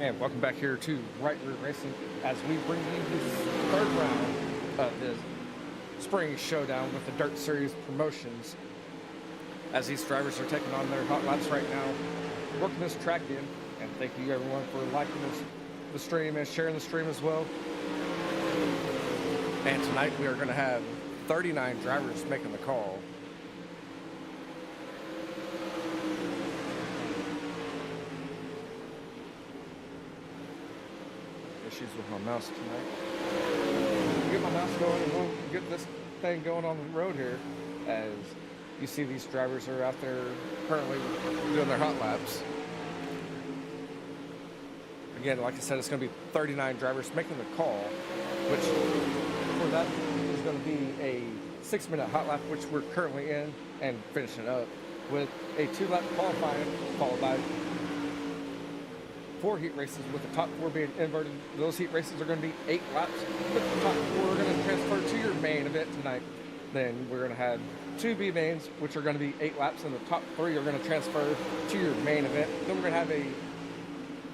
And welcome back here to Right Rear Racing as we bring you this third round of the spring showdown with the Dirt Series promotions. As these drivers are taking on their hot laps right now, working this track in. And thank you everyone for liking the stream and sharing the stream as well. And tonight we are going to have 39 drivers making the call. Issues with my mouse tonight. Get my mouse going and we'll get this thing going on the road here. As you see, these drivers are out there currently doing their hot laps. Again, like I said, it's going to be 39 drivers making the call, which for that is going to be a 6-minute hot lap, which we're currently in and finishing up with a 2-lap qualifying, followed by 4 heat races, with the top 4 being inverted. Those heat races are going to be 8 laps. With the top 4 are going to transfer to your main event tonight. Then we're going to have 2 B mains, which are going to be 8 laps, and the top 3 are going to transfer to your main event. Then we're going to have a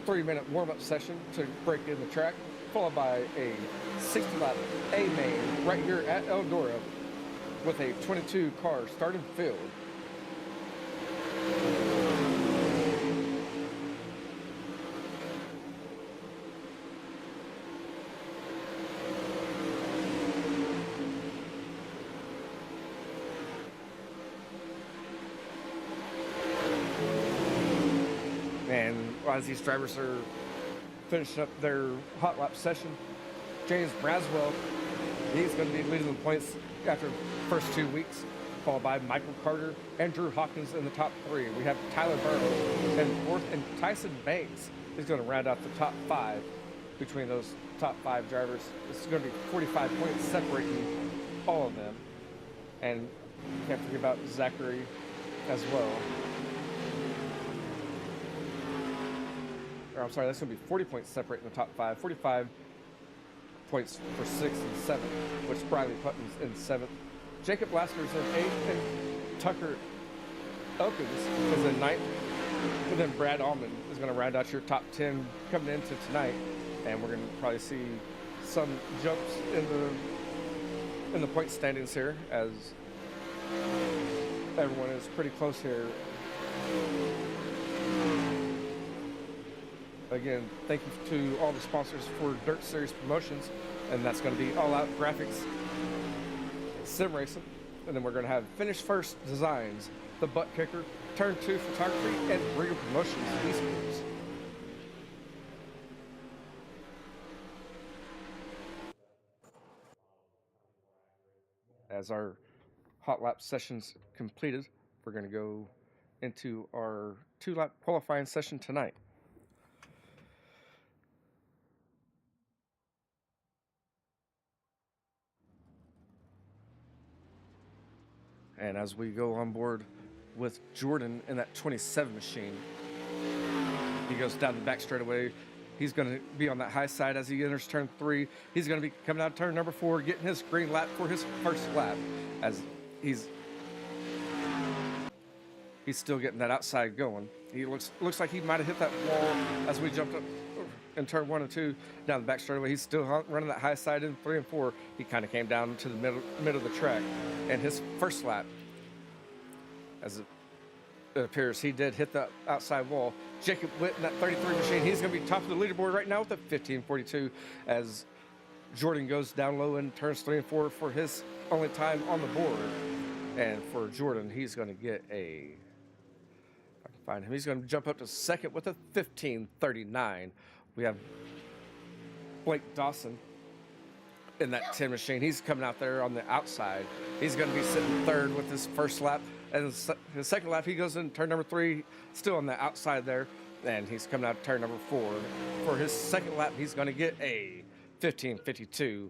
3-minute warm-up session to break in the track, followed by a 60-lap A main right here at Eldora with a 22-car starting field. And as these drivers are finishing up their hot lap session, James Braswell, he's going to be leading the points after the first 2 weeks. followed by Michael Carter and Drew Hawkins in the top 3. We have Tyler Burrow in 4th, and Tyson Banks is going to round out the top 5 between those top 5 drivers. This is going to be 45 points separating all of them. And can't forget about Zachary as well. Or I'm sorry, that's going to be 40 points separating the top 5. 45 points for 6th and 7th, which Briley Putnam's in 7th. Jacob Laster's in 8th, and Tucker Elkins is in 9th. And then Brad Allman is going to round out your top 10 coming into tonight. And we're going to probably see some jumps in the point standings here, as everyone is pretty close here. Again, thank you to all the sponsors for Dirt Series Promotions, and that's going to be All Out Graphics, Sim Racing, and then we're going to have Finish First Designs, The Butt Kicker, Turn 2 Photography, and Rigger Promotions Esports. As our hot lap sessions completed, we're going to go into our 2-lap qualifying session tonight. And as we go on board with Jordan in that 27 machine, he goes down the back straightaway. He's going to be on that high side as he enters turn 3. He's going to be coming out of turn number 4, getting his green lap for his first lap, as he's still getting that outside going. He looks like he might have hit that wall as we jumped up in turn 1 and 2 down the back straightaway. He's still running that high side in 3 and 4. He kind of came down to the middle of the track, and his first lap, as it appears, he did hit the outside wall. Jacob Witt in that 33 machine, he's going to be top of the leaderboard right now with a 15:42, as Jordan goes down low in turns 3 and 4 for his only time on the board. And for Jordan, he's going to get a, if I can find him, he's going to jump up to second with a 15:39. We have Blake Dawson in that 10 machine. He's coming out there on the outside. He's going to be sitting third with his first lap. And his second lap, he goes in turn number 3, still on the outside there. And he's coming out turn number 4. For his second lap, he's going to get a 15:52.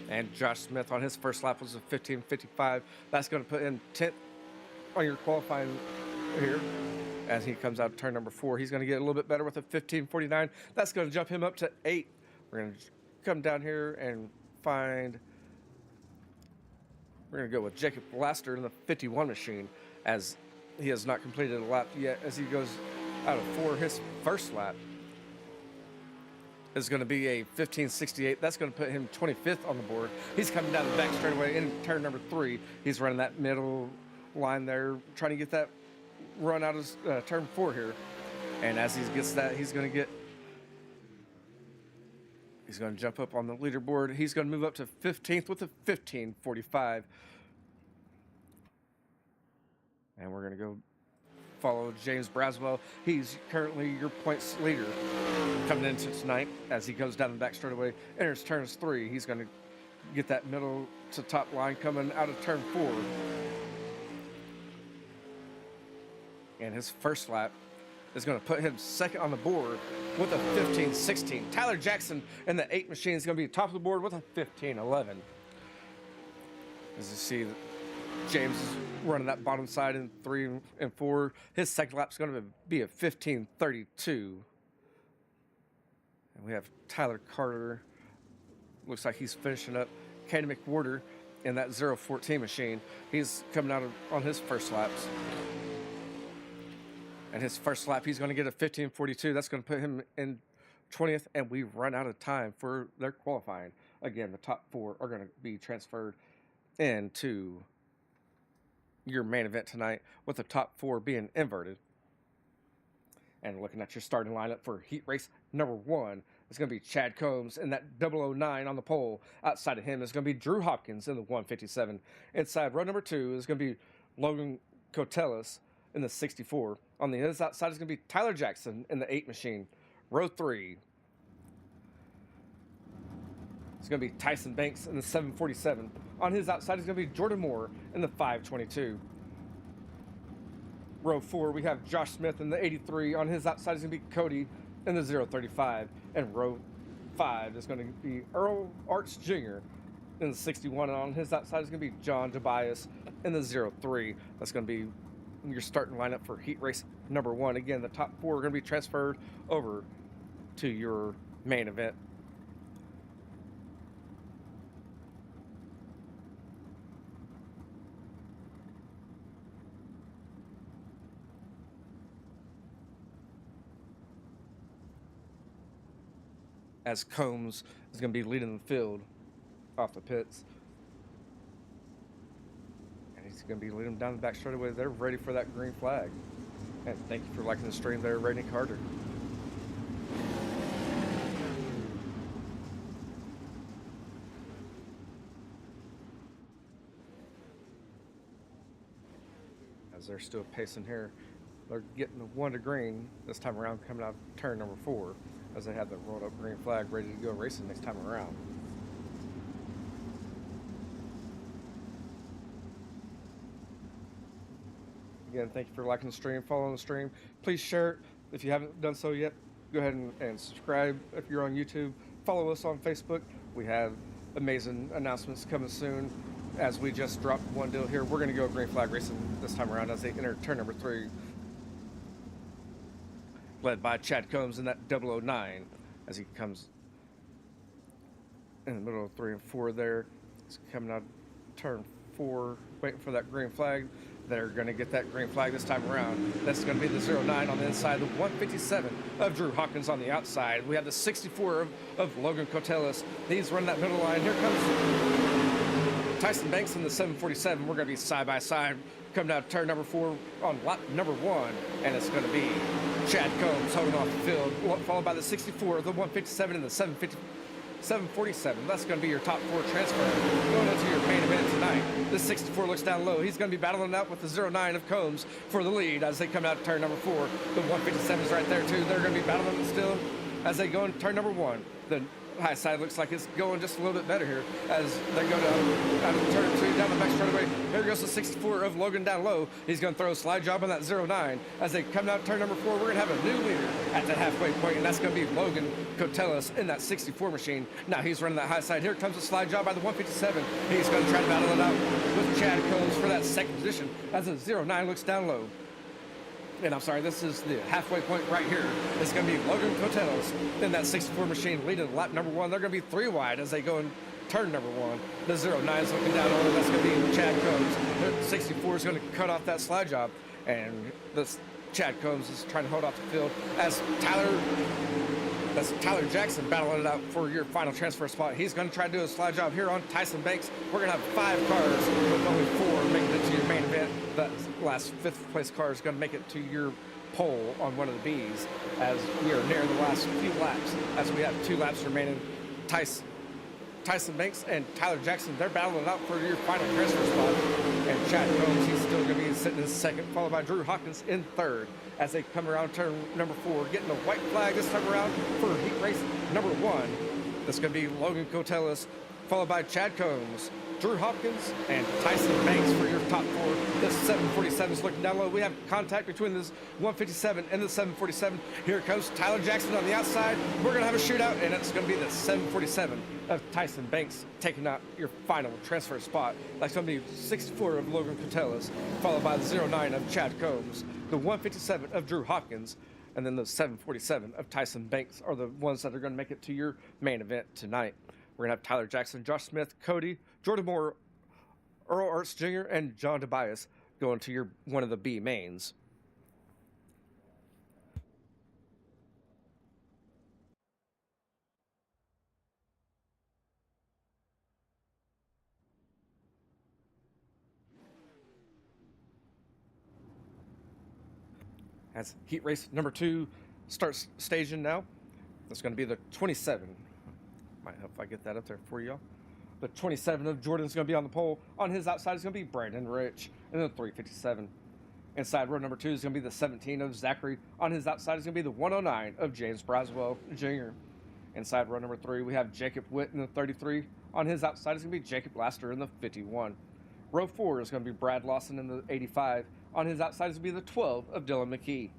And Josh Smith on his first lap was a 15:55. That's going to put him 10th on your qualifying here. As he comes out turn number 4, he's going to get a little bit better with a 15:49. That's going to jump him up to 8. We're going to come down here and find, we're going to go with Jacob Laster in the 51 machine, as he has not completed a lap yet. As he goes out of 4, his first lap is going to be a 15:68. That's going to put him 25th on the board. He's coming down the back straightaway in turn number 3. He's running that middle line there, trying to get that run out of turn 4 here. And as he gets that, he's going to jump up on the leaderboard. He's going to move up to 15th with a 15:45. And we're going to go follow James Braswell. He's currently your points leader coming into tonight, as he goes down the back straightaway, enters turns 3. He's going to get that middle to top line coming out of turn 4. And his first lap is going to put him second on the board with a 15:16. Tyler Jackson in the 8 machine is going to be top of the board with a 15:11. As you see, James is running that bottom side in 3 and 4. His second lap is going to be a 15:32. And we have Tyler Carter. Looks like he's finishing up. Caden McWhorter in that 0:14 machine. He's coming out on his first laps. And his first lap, he's going to get a 15:42. That's going to put him in 20th, and we run out of time for their qualifying. Again, the top 4 are going to be transferred into your main event tonight, with the top 4 being inverted. And looking at your starting lineup for heat race number 1, it's going to be Chad Combs in that 009 on the pole. Outside of him is going to be Drew Hopkins in the 157. Inside row number 2 is going to be Logan Cotelis in the 64. On the outside is going to be Tyler Jackson in the 8 machine. Row 3. It's going to be Tyson Banks in the 747. On his outside is going to be Jordan Moore in the 522. Row 4, we have Josh Smith in the 83. On his outside is going to be Cody in the 035. And row 5 is going to be Earl Arts Jr. in the 61. And on his outside is going to be John Tobias in the 03. That's going to be your starting lineup for heat race number 1. Again, the top 4 are going to be transferred over to your main event. As Combs is going to be leading the field off the pits. And he's going to be leading them down the back straightaway. They're ready for that green flag. And thank you for liking the stream there, Rainey Carter. As they're still pacing here, they're getting the 1 to green this time around, coming out of turn number 4, as they have the rolled up green flag ready to go racing next time around. Again, thank you for liking the stream, following the stream. Please share it if you haven't done so yet. Go ahead and subscribe if you're on YouTube. Follow us on Facebook. We have amazing announcements coming soon. As we just dropped one deal here, we're going to go green flag racing this time around as they enter turn number 3. Led by Chad Combs in that 009 as he comes in the middle of 3 and 4 there. He's coming out turn 4, waiting for that green flag. They're going to get that green flag this time around. That's going to be the 09 on the inside, the 157 of Drew Hawkins on the outside. We have the 64 of Logan Cotelis. He's running that middle line. Here comes Tyson Banks in the 747. We're going to be side by side coming out turn number 4 on lap number 1, and it's going to be Chad Combs holding off the field, followed by the 64, the 157, and the 747. That's going to be your top 4 transfer going into your main event tonight. This 64 looks down low. He's going to be battling out with the 09 of Combs for the lead as they come out to turn number 4. The 157 is right there too. They're going to be battling still as they go into turn number 1. The high side looks like it's going just a little bit better here as they go down out of turn 2 down the back straightaway. There goes the 64 of Logan down low. He's going to throw a slide job on that 09. As they come down turn number 4, we're going to have a new leader at the halfway point, and that's going to be Logan Cotelis in that 64 machine. Now he's running that high side. Here comes a slide job by the 157. He's going to try to battle it out with Chad Combs for that second position as the 09 looks down low. And I'm sorry, this is the halfway point right here. It's going to be Logan Cotelis in that 64 machine leading lap number 1. They're going to be 3 wide as they go in turn number 1. The 09 is looking down over. That's going to be Chad Combs. The 64 is going to cut off that slide job. And this Chad Combs is trying to hold off the field as Tyler Jackson battling it out for your final transfer spot. He's going to try to do a slide job here on Tyson Banks. We're going to have 5 cars with only 4 making it to your main event. That last 5th place car is going to make it to your pole on one of the Bs as we are near the last few laps. As we have 2 laps remaining, Tyson Banks and Tyler Jackson, they're battling it out for your final transfer spot. And Chad Combs, he's still going to be sitting in 2nd, followed by Drew Hawkins in 3rd. As they come around turn number 4, getting a white flag this time around for heat race number 1. That's going to be Logan Cotelis, followed by Chad Combs, Drew Hopkins, and Tyson Banks for your top 4. This 747 is looking down low. We have contact between this 157 and the 747. Here comes Tyler Jackson on the outside. We're going to have a shootout, and it's going to be the 747 of Tyson Banks taking out your final transfer spot. That's going to be 64 of Logan Cotelis, followed by the 09 of Chad Combs, the 157 of Drew Hopkins, and then the 747 of Tyson Banks are the ones that are going to make it to your main event tonight. We're going to have Tyler Jackson, Josh Smith, Cody, Jordan Moore, Earl Arts Jr., and John Tobias going to your one of the B mains. As heat race number 2 starts staging now, that's going to be the 27. Might help if I get that up there for y'all. The 27 of Jordan's going to be on the pole. On his outside is going to be Brandon Rich. And then 357. Inside row number 2 is going to be the 17 of Zachary. On his outside is going to be the 109 of James Braswell Jr. Inside row number 3, we have Jacob Witt in the 33. On his outside is going to be Jacob Laster in the 51. Row 4 is going to be Brad Lawson in the 85. On his outside is going to be the 12 of Dylan McKee.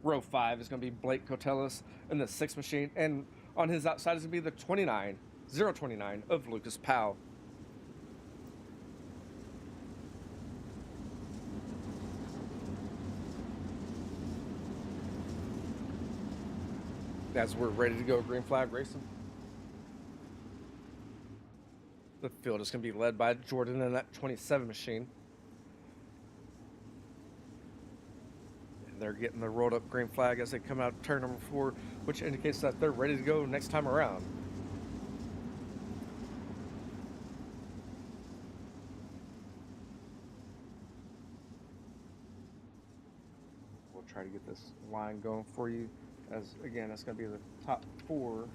Row 5 is going to be Blake Cotellis in the 6 machine. And on his outside is going to be the 29, 029 of Lucas Powell. As we're ready to go green flag racing. The field is going to be led by Jordan in that 27 machine. And they're getting the rolled up green flag as they come out of turn number 4, which indicates that they're ready to go next time around. We'll try to get this line going for you. As again, that's going to be the top 4.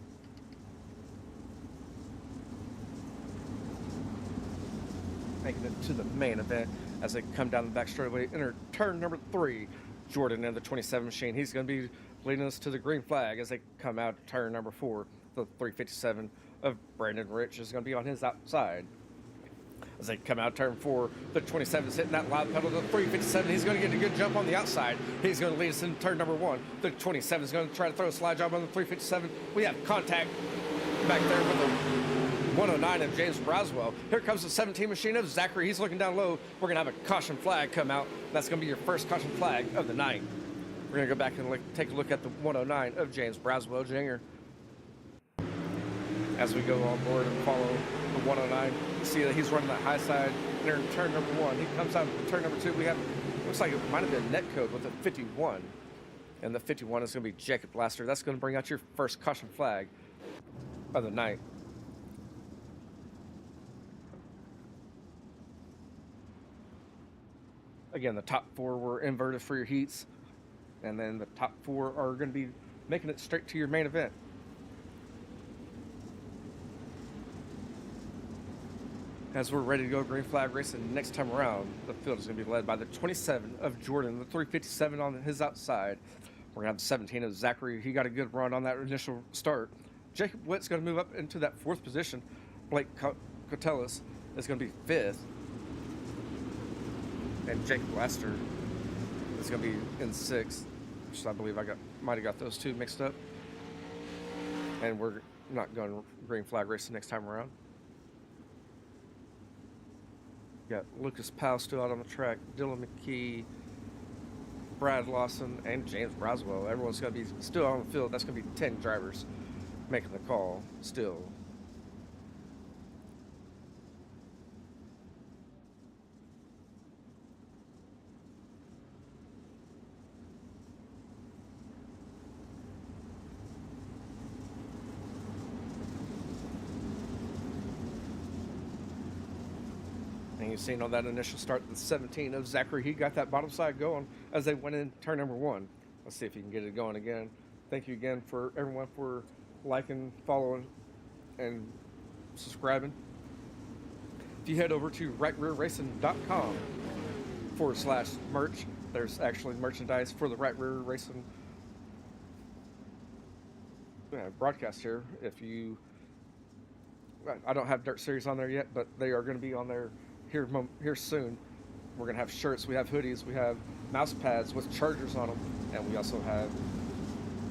Making it to the main event as they come down the back straightaway. Enter turn number 3, Jordan in the 27 machine. He's going to be leading us to the green flag as they come out turn number 4. The 357 of Brandon Rich is going to be on his outside. As they come out turn 4, the 27 is hitting that loud pedal to the 357. He's going to get a good jump on the outside. He's going to lead us in turn number 1. The 27 is going to try to throw a slide job on the 357. We have contact back there with the 109 of James Braswell. Here comes the 17 machine of Zachary. He's looking down low. We're going to have a caution flag come out. That's going to be your first caution flag of the night. We're going to go back and take a look at the 109 of James Braswell Jr. As we go on board and follow the 109, you see that he's running that high side. They're in turn number 1. He comes out in turn number 2. We have, looks like it might have been net code with a 51. And the 51 is going to be Jacob Laster. That's going to bring out your first caution flag of the night. Again, the top 4 were inverted for your heats. And then the top 4 are going to be making it straight to your main event. As we're ready to go green flag racing next time around, the field is going to be led by the 27 of Jordan, the 357 on his outside. We're going to have the 17 of Zachary. He got a good run on that initial start. Jacob Witt's going to move up into that 4th position. Blake Cotellis is going to be 5th. And Jacob Laster is going to be in 6th, which I believe might have got those two mixed up. And we're not going green flag racing next time around. Got Lucas Powell still out on the track, Dylan McKee, Brad Lawson, and James Braswell. Everyone's going to be still on the field. That's going to be 10 drivers making the call still. And you've seen on that initial start, the 17 of Zachary, he got that bottom side going as they went in turn number 1. Let's see if he can get it going again. Thank you again for everyone for liking, following, and subscribing. If you head over to rightrearracing.com/merch, there's actually merchandise for the Right Rear Racing broadcast here. If you, I don't have Dirt Series on there yet, but they are going to be on there here soon. We're going to have shirts, we have hoodies, we have mouse pads with chargers on them, and we also have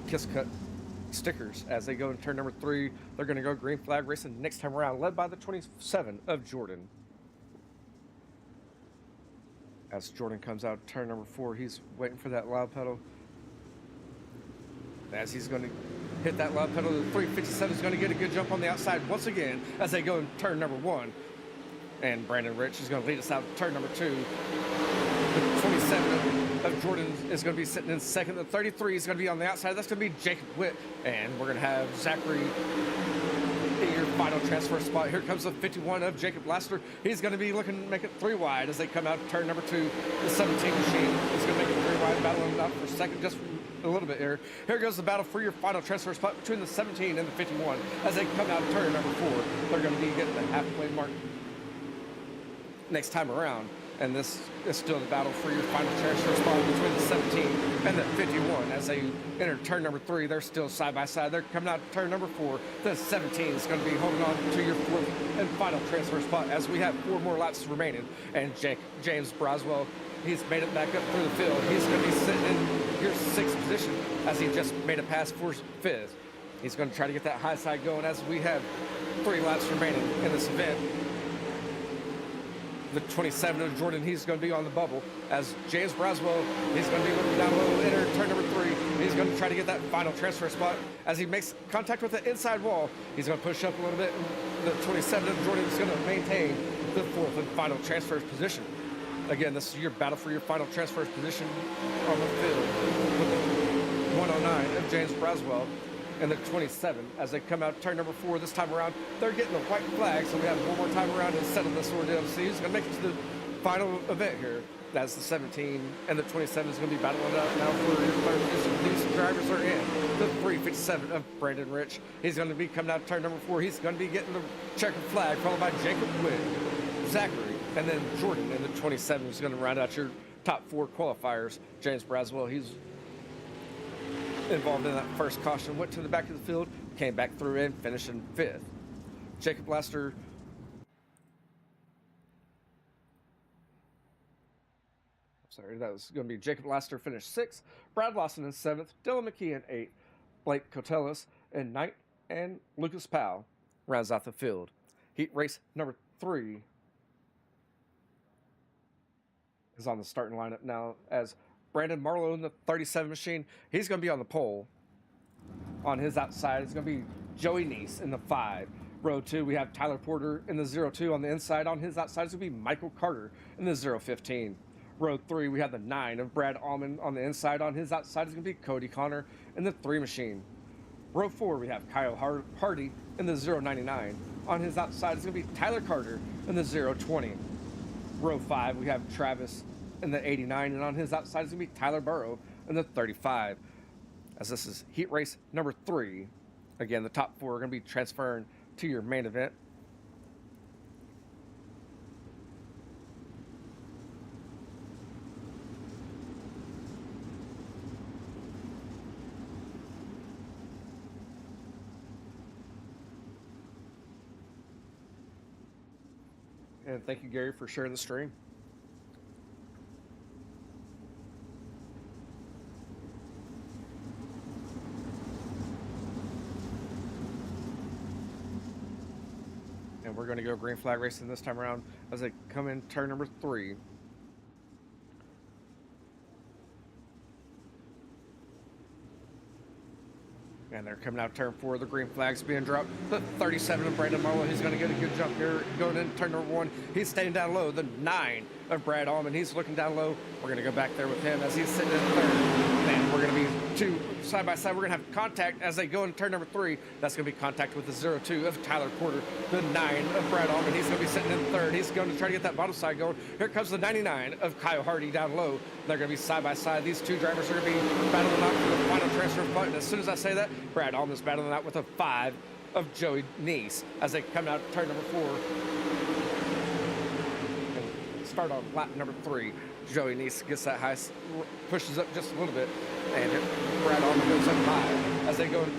Kiss Cut stickers. As they go in turn number 3, they're going to go green flag racing next time around, led by the 27 of Jordan. As Jordan comes out turn number 4, he's waiting for that loud pedal. As he's going to hit that loud pedal, the 357 is going to get a good jump on the outside once again as they go in turn number 1. And Brandon Rich is going to lead us out turn number 2. The 27 of Jordan is going to be sitting in 2nd. The 33 is going to be on the outside. That's going to be Jacob Witt. And we're going to have Zachary in your final transfer spot. Here comes the 51 of Jacob Laster. He's going to be looking to make it 3 wide as they come out turn number 2. The 17 machine is going to make it 3 wide, battling out for 2nd just a little bit here. Here goes the battle for your final transfer spot between the 17 and the 51. As they come out turn number 4, they're going to be getting the halfway mark next time around. And this is still the battle for your final transfer spot between the 17 and the 51 as they enter turn number 3. They're still side by side. They're coming out turn number 4. The 17 is going to be holding on to your 4th and final transfer spot as we have 4 more laps remaining. And James Braswell, he's made it back up through the field. He's going to be sitting in your 6th position as he just made a pass for 5th. He's going to try to get that high side going as we have 3 laps remaining in this event. The 27 of Jordan, he's going to be on the bubble as James Braswell, he's going to be looking down low, enter turn number 3. He's going to try to get that final transfer spot as he makes contact with the inside wall. He's going to push up a little bit, and the 27 of Jordan is going to maintain the 4th and final transfer position. Again, this is your battle for your final transfer position on the field with the 109 of James Braswell and the 27 as they come out turn number 4 this time around. They're getting the white flag, so we have one more time around to settle this ordeal. So he's going to make it to the final event here. That's the 17 and the 27 is going to be battling out now for your 3rd position. These drivers are in. The 357 of Brandon Rich. He's going to be coming out turn number 4. He's going to be getting the checkered flag, followed by Jacob Witt, Zachary, and then Jordan in the 27 is going to round out your top 4 qualifiers. James Braswell, he's involved in that first caution, went to the back of the field, came back through and finished in 5th. Jacob Laster, sorry, that was going to be Jacob Laster finished 6th, Brad Lawson in 7th, Dylan McKee in 8th, Blake Cotelis in 9th, and Lucas Powell rounds out the field. Heat race number 3 is on the starting lineup now as Brandon Marlowe in the 37 machine. He's going to be on the pole. On his outside, it's going to be Joey Neese in the 5. Row 2, we have Tyler Porter in the 02 on the inside. On his outside, it's going to be Michael Carter in the 015. Row 3, we have the 9 of Brad Allman on the inside. On his outside, it's going to be Cody Connor in the 3 machine. Row 4, we have Kyle Hardy in the 099. On his outside, it's going to be Tyler Carter in the 020. Row 5, we have Travis in the 89, and on his outside is going to be Tyler Burrow in the 35. As this is heat race number 3. Again, the top 4 are going to be transferring to your main event. And thank you, Gary, for sharing the stream. And we're going to go green flag racing this time around as they come in turn number 3. And they're coming out turn 4. The green flag's being dropped. The 37 of Brandon Marlowe, he's going to get a good jump here. Going in turn number 1, he's staying down low. The 9 of Brad Allman, he's looking down low. We're going to go back there with him as he's sitting in 3rd. And we're going to be 2 side by side. We're going to have contact as they go in turn number 3. That's going to be contact with the 02 of Tyler Porter. The 9 of Brad Allman, he's going to be sitting in 3rd. He's going to try to get that bottom side going. Here comes the 99 of Kyle Hardy down low. They're going to be side by side. These 2 drivers are going to be battling out for the final transfer button. As soon as I say that, Brad Allman's battling out with a 5 of Joey Neese as they come out turn number 4. And start on lap number 3. Joey Neese gets that high, pushes up just a little bit, and Brad Allman goes up high as they go to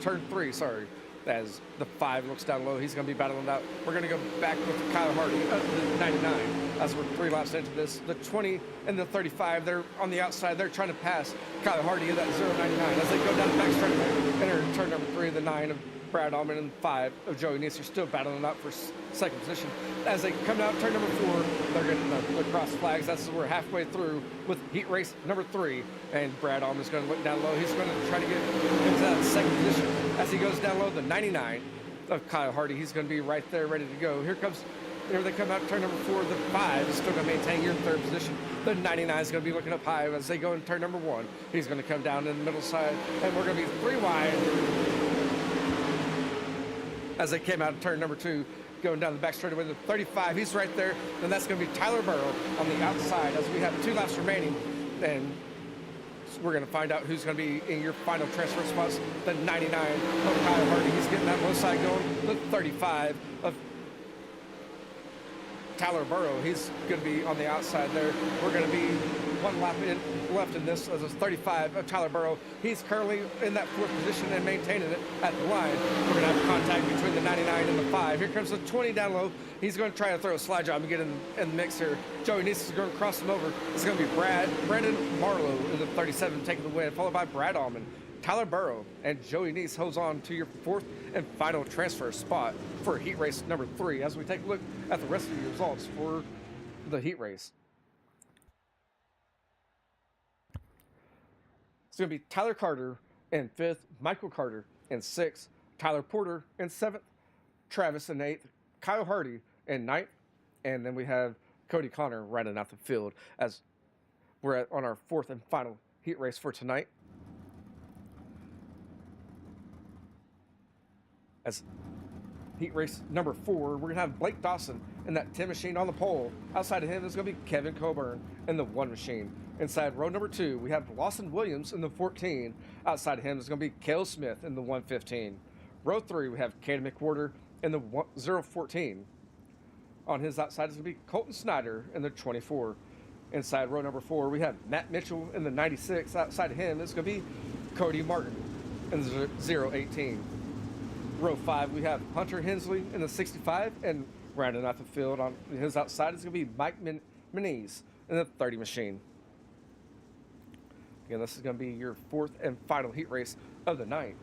turn 3, sorry. As the 5 looks down low, he's going to be battling out. We're going to go back with Kyle Hardy, the 99, as we're 3 laps into this. The 20 and the 35, they're on the outside. They're trying to pass Kyle Hardy in that 099 as they go down the back straightaway. Enter turn number 3, the 9 of Brad Allman, and 5 of Joey Neese are still battling out for 2nd position. As they come out turn number 4, they're getting the cross flags. That's we're halfway through with heat race number 3, and Brad Allman's going to look down low. He's going to try to get into that 2nd position. As he goes down low, the 99 of Kyle Hardy, he's going to be right there ready to go. Here they come out turn number 4. The 5 is still going to maintain your 3rd position. The 99 is going to be looking up high as they go in turn number 1. He's going to come down in the middle side, and we're going to be 3 wide as they came out of turn number 2, going down the back straightaway. The 35, he's right there, and that's going to be Tyler Burrow on the outside as we have 2 laps remaining, and we're going to find out who's going to be in your final transfer spots. The 99 of Kyle Hardy, he's getting that low side going. The 35 of Tyler Burrow, he's going to be on the outside there. We're going to be 1 lap left in this as a 35 of Tyler Burrow. He's currently in that 4th position and maintaining it at the line. We're going to have contact between the 99 and the 5. Here comes the 20 down low. He's going to try to throw a slide job and get in the mix here. Joey Neese is going to cross him over. It's going to be Brandon Marlowe in the 37 taking the win, followed by Brad Allman, Tyler Burrow, and Joey Neese holds on to your 4th and final transfer spot for heat race number 3 as we take a look at the rest of the results for the heat race. It's going to be Tyler Carter in 5th, Michael Carter in 6th, Tyler Porter in 7th, Travis in 8th, Kyle Hardy in 9th, and then we have Cody Connor rounding out the field as we're on our 4th and final heat race for tonight. As heat race number 4, we're going to have Blake Dawson in that 10 machine on the pole. Outside of him is going to be Kevin Coburn in the 1 machine. Inside row number 2, we have Lawson Williams in the 14. Outside of him is going to be Cale Smith in the 115. Row 3, we have Caden McWhorter in the 014. On his outside is going to be Colton Snyder in the 24. Inside row number 4, we have Matt Mitchell in the 96. Outside of him is going to be Cody Martin in the 018. Row 5, we have Hunter Hensley in the 65, and rounding out the field on his outside is going to be Mike Meniz in the 30 machine. Again, this is going to be your 4th and final heat race of the night.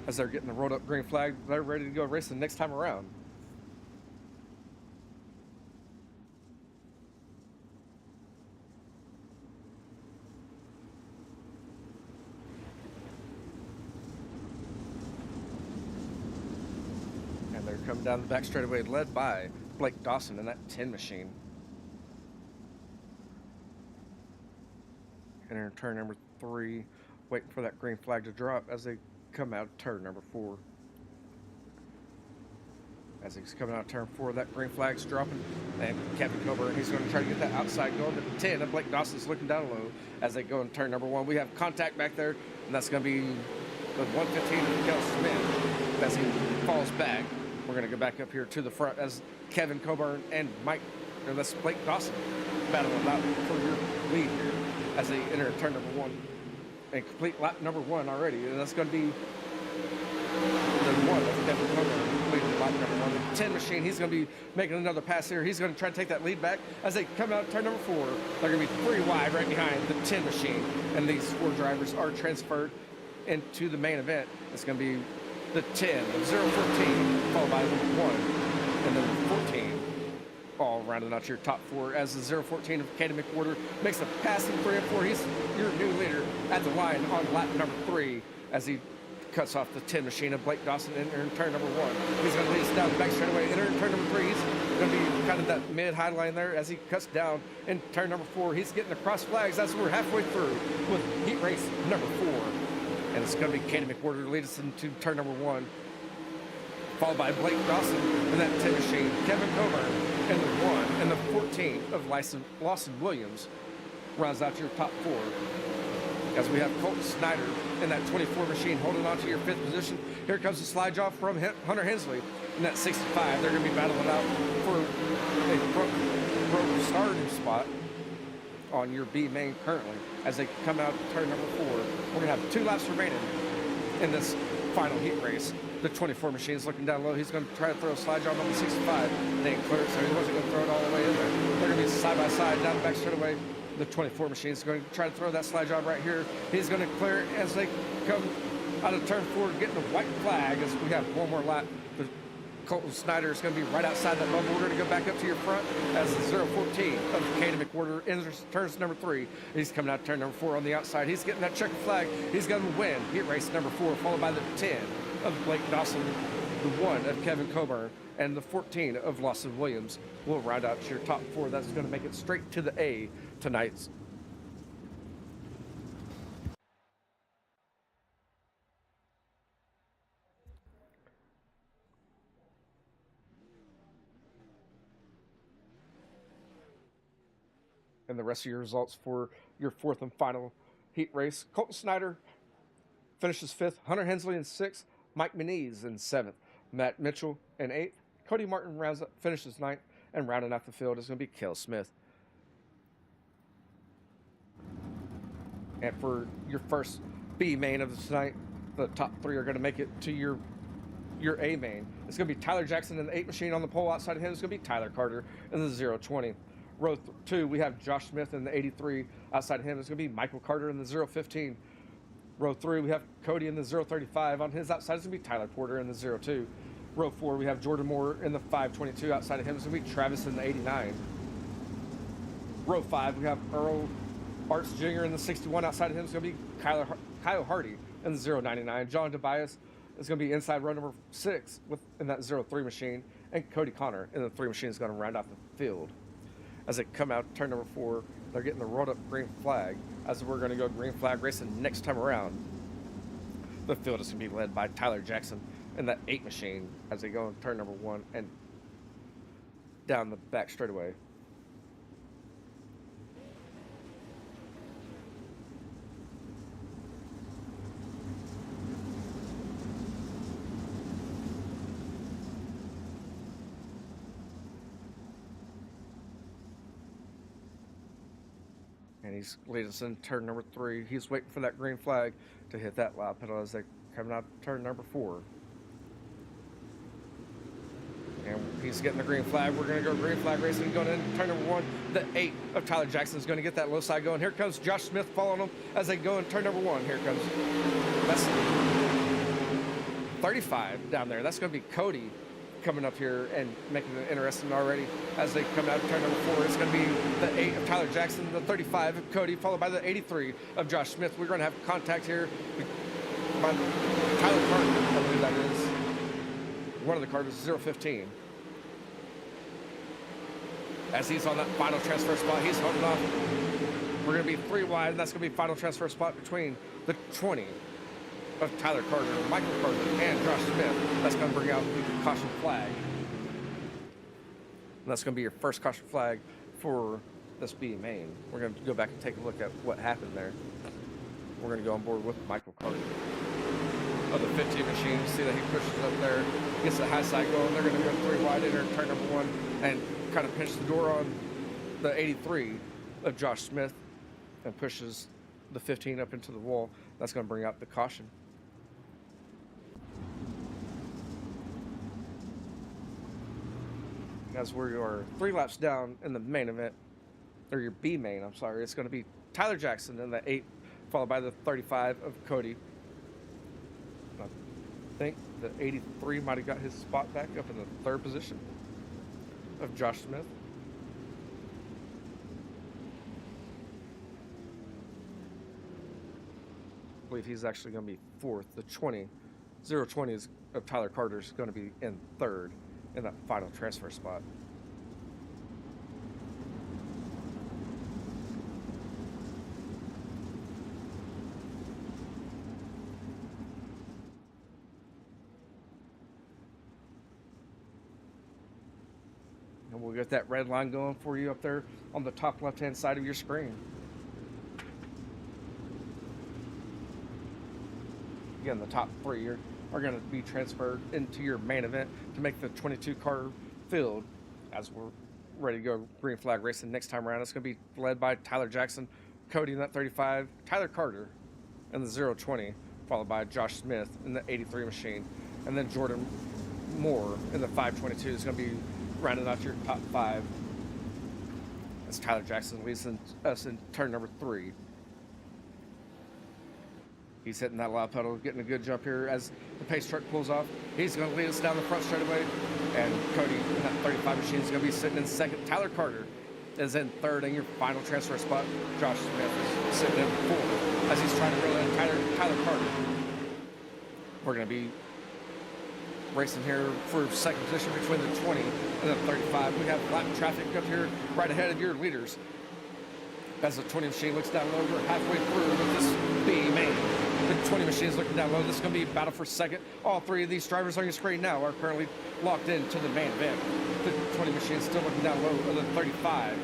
As they're getting the rolled up green flag, they're ready to go racing next time around. They're coming down the back straightaway, led by Blake Dawson in that 10 machine. Entering turn number 3, waiting for that green flag to drop as they come out of turn number 4. As he's coming out of turn 4, that green flag's dropping, and Kevin Coburn, he's going to try to get that outside going to the 10, and Blake Dawson's looking down low as they go in turn number 1. We have contact back there, and that's going to be the 115 of Cale Smith as he falls back. We're going to go back up here to the front as Kevin Coburn and that's Blake Dawson battling out for your lead here as they enter turn number 1 and complete lap number 1 already. And that's going to be the 1 of Kevin Coburn leading lap number 1. The 10 machine, he's going to be making another pass here. He's going to try to take that lead back as they come out turn number 4. They're going to be 3 wide right behind the 10 machine. And these 4 drivers are transferred into the main event. It's going to be the 10, the 014, followed by the 1, and then the 14, all rounding out your top 4 as the 014 of Caden McWhorter makes a passing 3 and 4. He's your new leader at the line on lap number 3 as he cuts off the 10 machine of Blake Dawson in turn number 1. He's going to lead us down the back straightaway. Entering turn number 3, he's going to be kind of that mid-high line there as he cuts down in turn number 4. He's getting across flags. That's what we're halfway through with heat race number 4. And it's going to be Caden McWhorter to lead us into turn number 1, followed by Blake Dawson in that 10 machine, Kevin Coburn in the 1, and the 14 of Lawson Williams rounds out your top 4. As we have Colton Snyder in that 24 machine holding on to your 5th position. Here comes the slide job from Hunter Hensley in that 65. They're going to be battling out for a pro starting spot on your B main currently as they come out to turn number 4. We're going to have 2 laps remaining in this final heat race. The 24 machine is looking down low. He's going to try to throw a slide job on the 65. They didn't clear it, so he wasn't going to throw it all the way in there. They're going to be side by side down the back straightaway. The 24 machine is going to try to throw that slide job right here. He's going to clear it as they come out of turn 4, getting the white flag as we have 1 more lap. The Colton Snyder is going to be right outside that bubble. We're going to go back up to your front as the 014 of Caden McWhorter enters turns number 3. He's coming out turn number 4 on the outside. He's getting that checkered flag. He's going to win heat race number 4, followed by the 10 of Blake Dawson, the 1 of Kevin Coburn, and the 14 of Lawson Williams will round out your top 4. That's going to make it straight to the A tonight's. And the rest of your results for your 4th and final heat race. Colton Snyder finishes 5th, Hunter Hensley in 6th, Mike Meniz in 7th, Matt Mitchell in 8th, Cody Martin finishes ninth, and rounding out the field is going to be Cale Smith. And for your first B main of the night, the top three are going to make it to your A main. It's going to be Tyler Jackson in the 8 machine. On the pole outside of him, it's going to be Tyler Carter in the 020. Row 2, we have Josh Smith in the 83. Outside of him, it's going to be Michael Carter in the 015. Row 3, we have Cody in the 035. On his outside, it's going to be Tyler Porter in the 02. Row 4, we have Jordan Moore in the 522. Outside of him, it's going to be Travis in the 89. Row 5, we have Earl Arts Jr. in the 61. Outside of him is going to be Kyle Hardy in the 099. John Tobias is going to be inside row number 6 in that 03 machine. And Cody Connor in the 3 machine is going to round out the field. As they come out turn number 4, they're getting the rolled up green flag. As we're going to go green flag racing next time around, the field is going to be led by Tyler Jackson in that 8 machine as they go in turn number 1 and down the back straightaway. And he's leading us in turn number 3. He's waiting for that green flag to hit that loud pedal as they come out turn number 4. And he's getting the green flag. We're going to go green flag racing. Going in turn number 1. The 8 of Tyler Jackson is going to get that low side going. Here comes Josh Smith following him as they go in turn number 1. Here comes. That's 35 down there. That's going to be Cody coming up here and making it interesting already as they come out of turn number 4. It's going to be the 8 of Tyler Jackson, the 35 of Cody, followed by the 83 of Josh Smith. We're going to have contact here by Tyler Carter, I believe that is. One of the cars is 015. As he's on that final transfer spot, he's holding off. We're going to be 3 wide, and that's going to be final transfer spot between the 20 of Tyler Carter, Michael Carter, and Josh Smith. That's going to bring out the caution flag. And that's going to be your first caution flag for this B main. We're going to go back and take a look at what happened there. We're going to go on board with Michael Carter of the 15 machine. See that he pushes up there, gets the high side going. They're going to go 3 wide, enter turn number 1, and kind of pinch the door on the 83 of Josh Smith and pushes the 15 up into the wall. That's going to bring out the caution. As we are 3 laps down in the main event, or your B main, I'm sorry, it's going to be Tyler Jackson in the 8, followed by the 35 of Cody. I think the 83 might have got his spot back up in the 3rd position of Josh Smith. I believe he's actually going to be 4th. The 020 is of Tyler Carter is going to be in 3rd. In that final transfer spot. And we'll get that red line going for you up there on the top left-hand side of your screen. Again, the top 3 are going to be transferred into your main event to make the 22 car field as we're ready to go green flag racing next time around. It's going to be led by Tyler Jackson, Cody in that 35, Tyler Carter in the 020, followed by Josh Smith in the 83 machine, and then Jordan Moore in the 522 is going to be rounding out your top 5 as Tyler Jackson leads us in turn number 3. He's hitting that loud pedal, getting a good jump here as the pace truck pulls off. He's going to lead us down the front straightaway. And Cody in that 35 machine is going to be sitting in 2nd. Tyler Carter is in 3rd in your final transfer spot. Josh Smith is sitting in 4th as he's trying to reel in Tyler Carter. We're going to be racing here for 2nd position between the 20 and the 35. We have lap traffic up here right ahead of your leaders. As the 20 machine looks down low, we're halfway through with this B main. The 20 machine is looking down low. This is going to be a battle for 2nd. All 3 of these drivers on your screen now are currently locked into the main event. The 20 machine is still looking down low of the 35.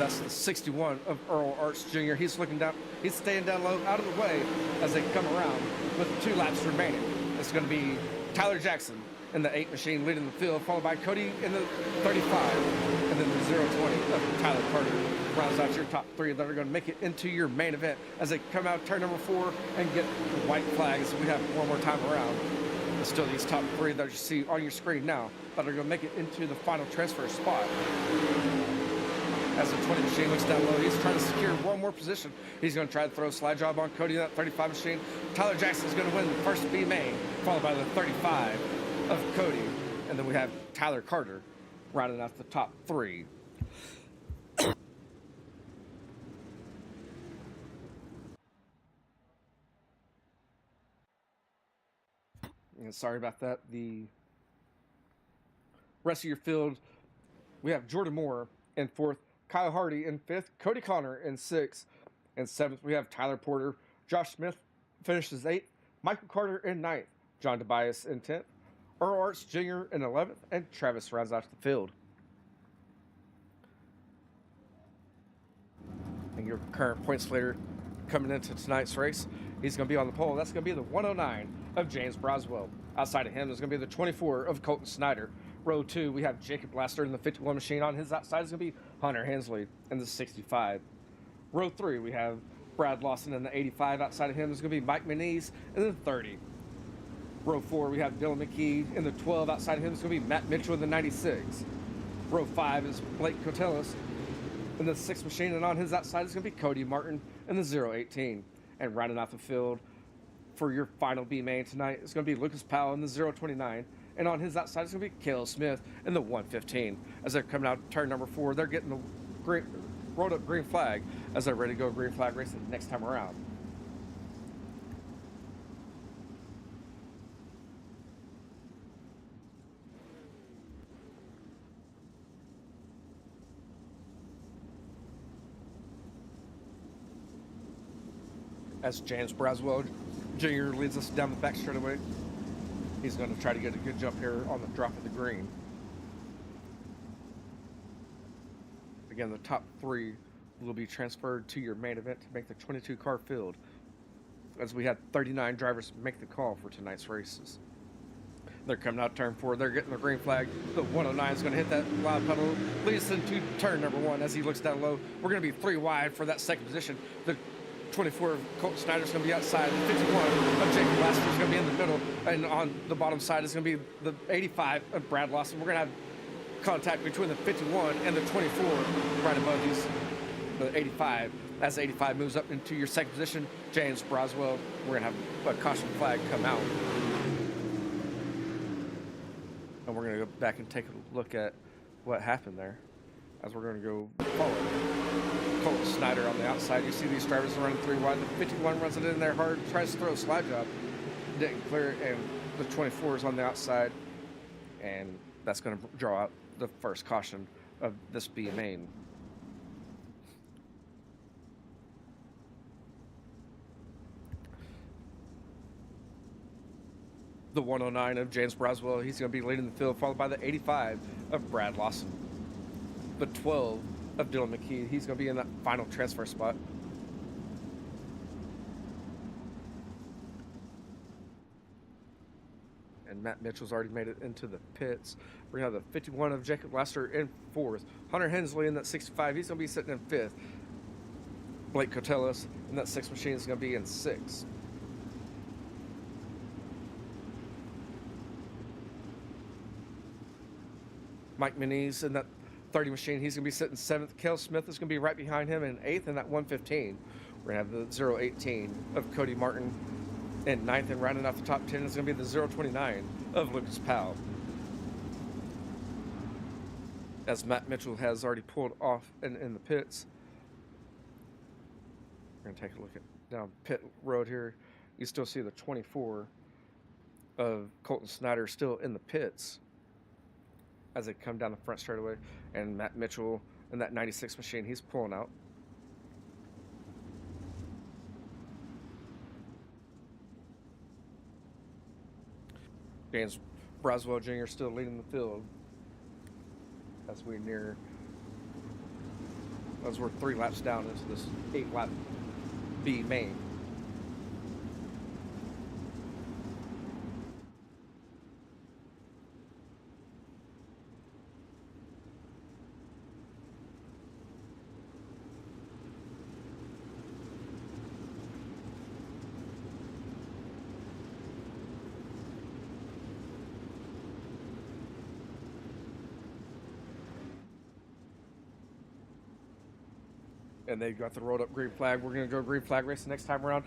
That's the 61 of Earl Arts Jr. He's looking down. He's staying down low, out of the way as they come around with 2 laps remaining. It's going to be Tyler Jackson in the 8 machine leading the field, followed by Cody in the 35, and then the 020 of Tyler Carter rounds out your top 3 that are going to make it into your main event as they come out turn number 4 and get the white flags. We have one more time around. There's still these top 3 that you see on your screen now that are going to make it into the final transfer spot. As the 20 machine looks down low, he's trying to secure one more position. He's going to try to throw a slide job on Cody in that 35 machine. Tyler Jackson is going to win the first B main, followed by the 35 of Cody. And then we have Tyler Carter rounding out the top 3. And sorry about that. The rest of your field, we have Jordan Moore in 4th, Kyle Hardy in 5th, Cody Connor in 6th, and 7th we have Tyler Porter. Josh Smith finishes 8th, Michael Carter in 9th, John Tobias in 10th, Earl Arts Jr. in 11th, and Travis rounds out the field. And your current points leader coming into tonight's race, he's going to be on the pole. That's going to be the 109 of James Broswell. Outside of him is going to be the 24 of Colton Snyder. Row 2, we have Jacob Laster in the 51 machine. On his outside is going to be Hunter Hensley in the 65. Row 3, we have Brad Lawson in the 85. Outside of him is going to be Mike Manise in the 30. Row 4, we have Dylan McKee in the 12. Outside of him is going to be Matt Mitchell in the 96. Row 5 is Blake Cotellis in the 6 machine. And on his outside is going to be Cody Martin in the 018. And rounding out the field for your final B main tonight is going to be Lucas Powell in the 029. And on his outside is going to be Cale Smith in the 115. As they're coming out turn number 4, they're getting the rolled up green flag as they're ready to go green flag racing next time around. As James Braswell Jr. leads us down the back straightaway, he's going to try to get a good jump here on the drop of the green. Again, the top 3 will be transferred to your main event to make the 22-car field, as we had 39 drivers make the call for tonight's races. They're coming out turn 4. They're getting the green flag. The 109 is going to hit that loud pedal. Leads us into turn number 1 as he looks down low. We're going to be 3 wide for that second position. The 24 of Colton Snyder is going to be outside. The 51 of Jacob Laster is going to be in the middle. And on the bottom side is going to be the 85 of Brad Lawson. We're going to have contact between the 51 and the 24 right above these, the 85. As the 85 moves up into your second position, James Broswell, we're going to have a caution flag come out. And we're going to go back and take a look at what happened there, as we're going to go follow Colton Snyder on the outside. You see these drivers running 3 wide. The 51 runs it in there hard, tries to throw a slide job, didn't clear it, and the 24 is on the outside, and that's going to draw out the first caution of this B main. The 109 of James Broswell, he's going to be leading the field, followed by the 85 of Brad Lawson. The 12 of Dylan McKee, he's going to be in that final transfer spot. And Matt Mitchell's already made it into the pits. We're going to have the 51 of Jacob Laster in 4th. Hunter Hensley in that 65, he's going to be sitting in 5th. Blake Cotellis in that 6 machine is going to be in 6th. Mike Manise in that 30 machine, he's going to be sitting 7th. Cale Smith is going to be right behind him in 8th in that 115. We're going to have the 018 of Cody Martin in 9th, and rounding off the top 10 is going to be the 029 of Lucas Powell. As Matt Mitchell has already pulled off in the pits. We're going to take a look at down pit road here. You still see the 24 of Colton Snyder still in the pits as they come down the front straightaway, and Matt Mitchell in that 96 machine, he's pulling out. James Broswell Jr. still leading the field as we near as we're 3 laps down into this 8-lap B main. And they've got the rolled up green flag. We're going to go green flag race the next time around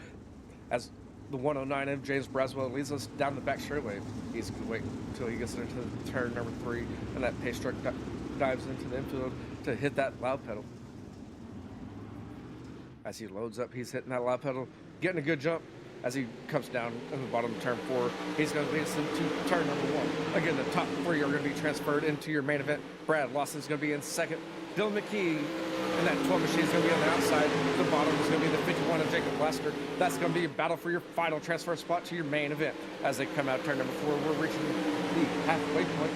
as the 109 of James Braswell leads us down the back straightaway. He's going to wait until he gets into turn number 3 and that pace truck dives into the infield to hit that loud pedal. As he loads up, he's hitting that loud pedal, getting a good jump. As he comes down in the bottom of turn 4, he's going to lead us into turn number 1. Again, the top 3 are going to be transferred into your main event. Brad Lawson's going to be in second. Dylan McKee and that 12 machine is going to be on the outside. The bottom is going to be the 51 of Jacob Lasker. That's going to be a battle for your final transfer spot to your main event. As they come out turn number 4, we're reaching the halfway point.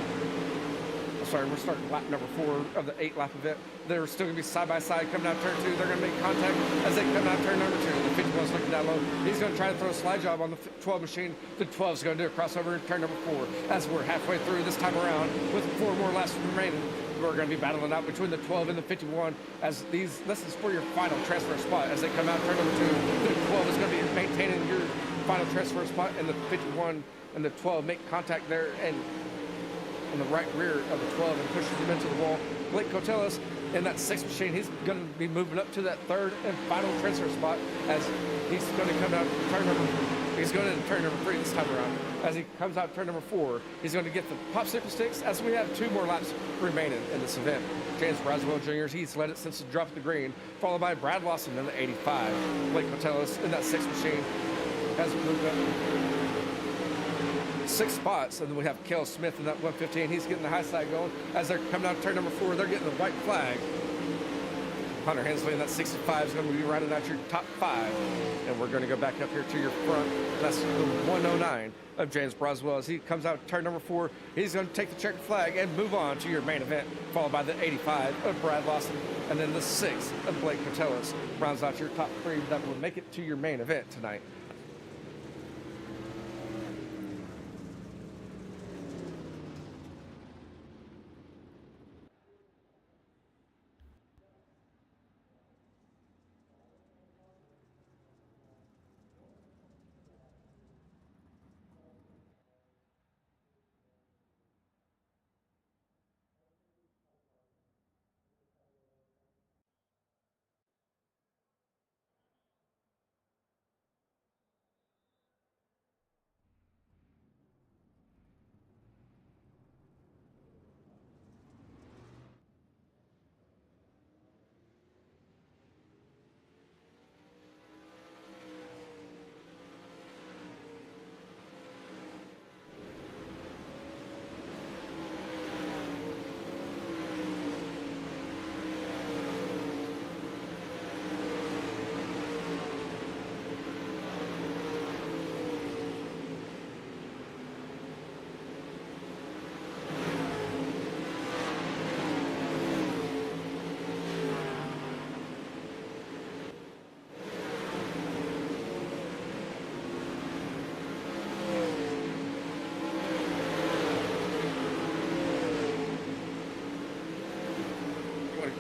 Sorry, we're starting lap number 4 of the 8-lap event. They're still going to be side by side coming out turn 2. They're going to make contact as they come out turn number 2. The 51's looking down low. He's going to try to throw a slide job on the 12 machine. The 12's going to do a crossover in turn number 4. As we're halfway through this time around with 4 more laps remaining, we're going to be battling out between the 12 and the 51 as this is for your final transfer spot. As they come out turn number 2, the 12 is going to be maintaining your final transfer spot, and the 51 and the 12 make contact there and in the right rear of the 12 and pushes him into the wall. Blake Cotelis in that 6 machine, he's going to be moving up to that 3rd and final transfer spot as he's going to come out turn number 3 this time around. As he comes out turn number 4, he's going to get the popsicle sticks as we have 2 more laps remaining in this event. James Braswell Jr., he's led it since the drop of the green, followed by Brad Lawson in the 85. Blake Cotelis in that 6 machine has moved up 6 spots, and then we have Kel Smith in that 115. He's getting the high side going. As they're coming out turn number 4, they're getting the white flag. Hunter Hensley in that 65 is going to be rounding out your top 5. And we're going to go back up here to your front. That's the 109 of James Braswell. As he comes out turn number 4, he's going to take the checkered flag and move on to your main event, followed by the 85 of Brad Lawson, and then the 6 of Blake Cotelis rounds out your top 3 that will make it to your main event tonight.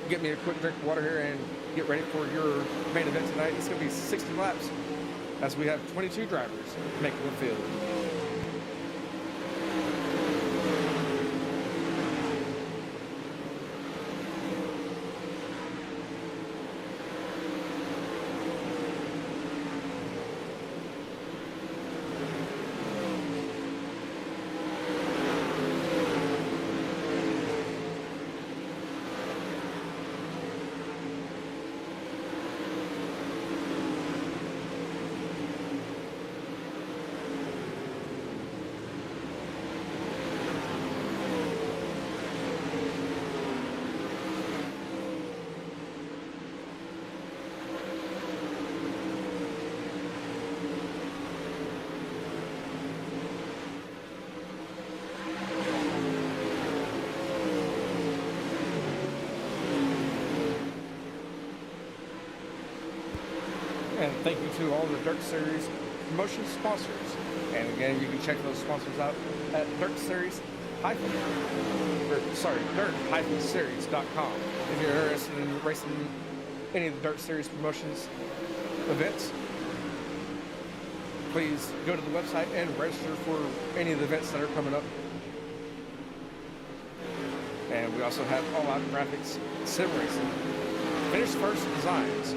Get me a quick drink of water here and get ready for your main event tonight. It's going to be 60 laps as we have 22 drivers making the field. And thank you to all the Dirt Series promotion sponsors. And again, you can check those sponsors out at dirt-series.com. If you're interested in racing any of the Dirt Series promotions events, please go to the website and register for any of the events that are coming up. And we also have All Out Graphics, Sim Racing, Finish First Designs,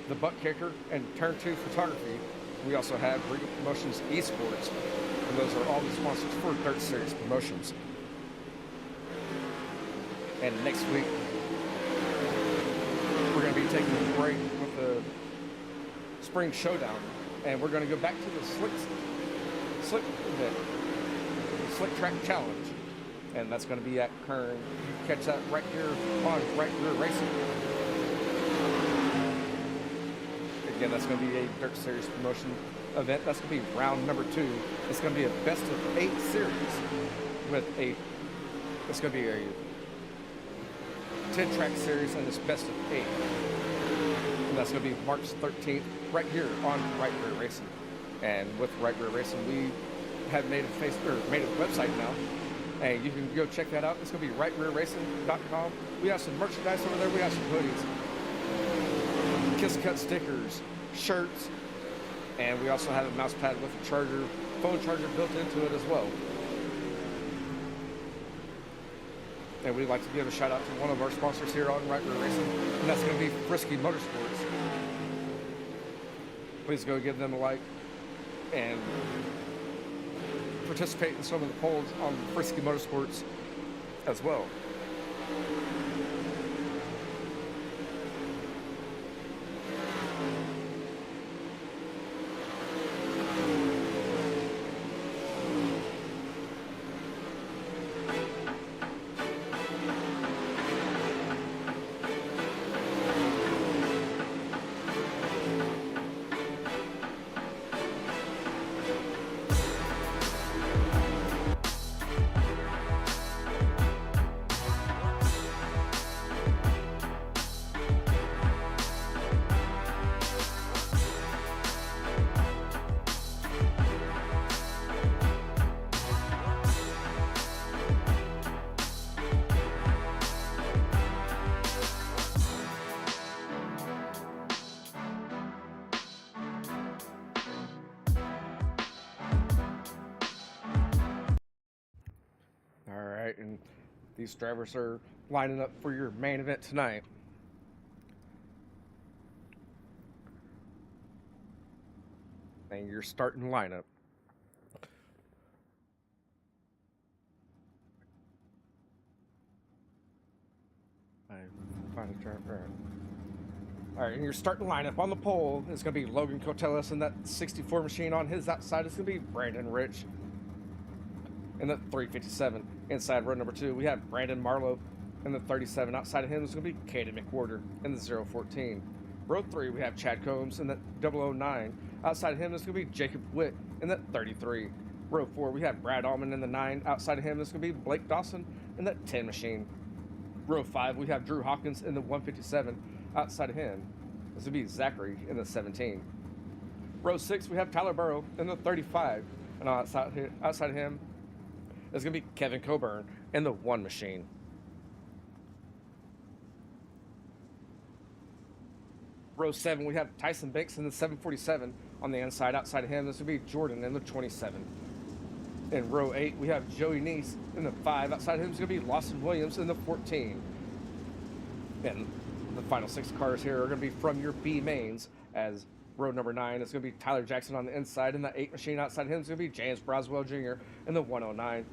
The Butt Kicker, and Turn 2 Photography. We also have Regal Promotions Esports, and those are all the sponsors for Dirt Series promotions. And next week, we're going to be taking a break with the Spring Showdown, and we're going to go back to the Slick event, Slick Track Challenge, and that's going to be at Kern. You can catch that right here on Right Rear Racing. Again, that's going to be a Dirt Series promotion event. That's going to be round number 2. It's going to be a best of 8 series with it's going to be a 10 track series and it's best of 8. And that's going to be March 13th right here on Right Rear Racing. And with Right Rear Racing, we have made a website now, and you can go check that out. It's going to be rightrearracing.com. We have some merchandise over there. We have some hoodies, Kiss Cut stickers, shirts, and we also have a mouse pad with a charger, phone charger built into it as well. And we'd like to give a shout out to one of our sponsors here on Right Rear Racing, and that's going to be Frisky Motorsports. Please go give them a like and participate in some of the polls on Frisky Motorsports as well. And these drivers are lining up for your main event tonight. And your starting lineup. Alright, and your starting lineup on the pole is going to be Logan Cotellis, and that 64 machine on his outside is going to be Brandon Rich. In the 357, inside row number 2, we have Brandon Marlowe. In the 37, outside of him is going to be Caden McWhorter. In the 014, row 3, we have Chad Combs. In the 009, outside of him is going to be Jacob Witt. In the 33, row 4, we have Brad Allman. In the 9, outside of him is going to be Blake Dawson. In the 10 machine, row 5, we have Drew Hawkins. In the 157, outside of him is going to be Zachary. In the 17, row 6, we have Tyler Burrow. In the 35, and outside of him is going to be Kevin Coburn in the 1 machine. Row 7, we have Tyson Banks in the 747 on the inside. Outside of him, this will be Jordan in the 27. In row 8, we have Joey Neese in the 5. Outside of him is going to be Lawson Williams in the 14. And the final 6 cars here are going to be from your B mains, as row number 9 is going to be Tyler Jackson on the inside. In the 8 machine, outside of him is going to be James Broswell Jr. in the 109.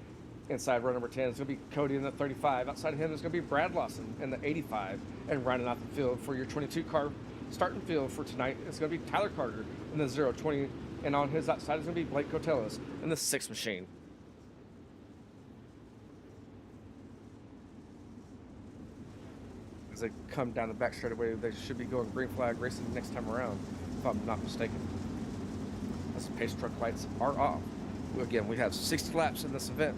Inside row number 10 is going to be Cody in the 35. Outside of him is going to be Brad Lawson in the 85. And rounding out the field for your 22-car starting field for tonight is going to be Tyler Carter in the 020. And on his outside is going to be Blake Cotellis in the 6 machine. As they come down the back straightaway, they should be going green flag racing next time around, if I'm not mistaken. As the pace truck lights are off. Again, we have 60 laps in this event.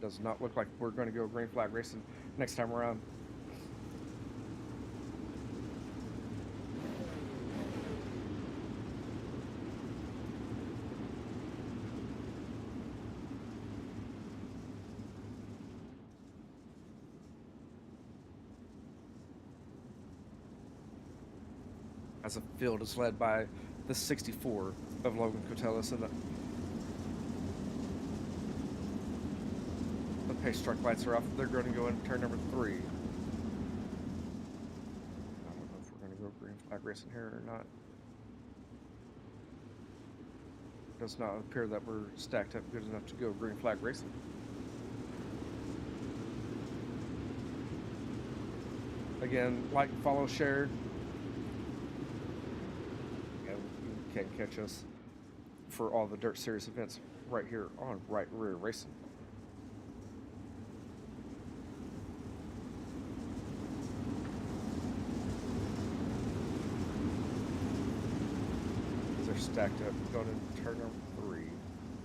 Does not look like we're going to go green flag racing next time around. As the field is led by the 64 of Logan Cotellis, and the pace truck lights are off. They're going to go in turn number 3. I don't know if we're going to go green flag racing here or not. It does not appear that we're stacked up good enough to go green flag racing. Again, like, follow, share. Can catch us for all the Dirt Series events right here on Right Rear Racing. They're stacked up going into turn number 3.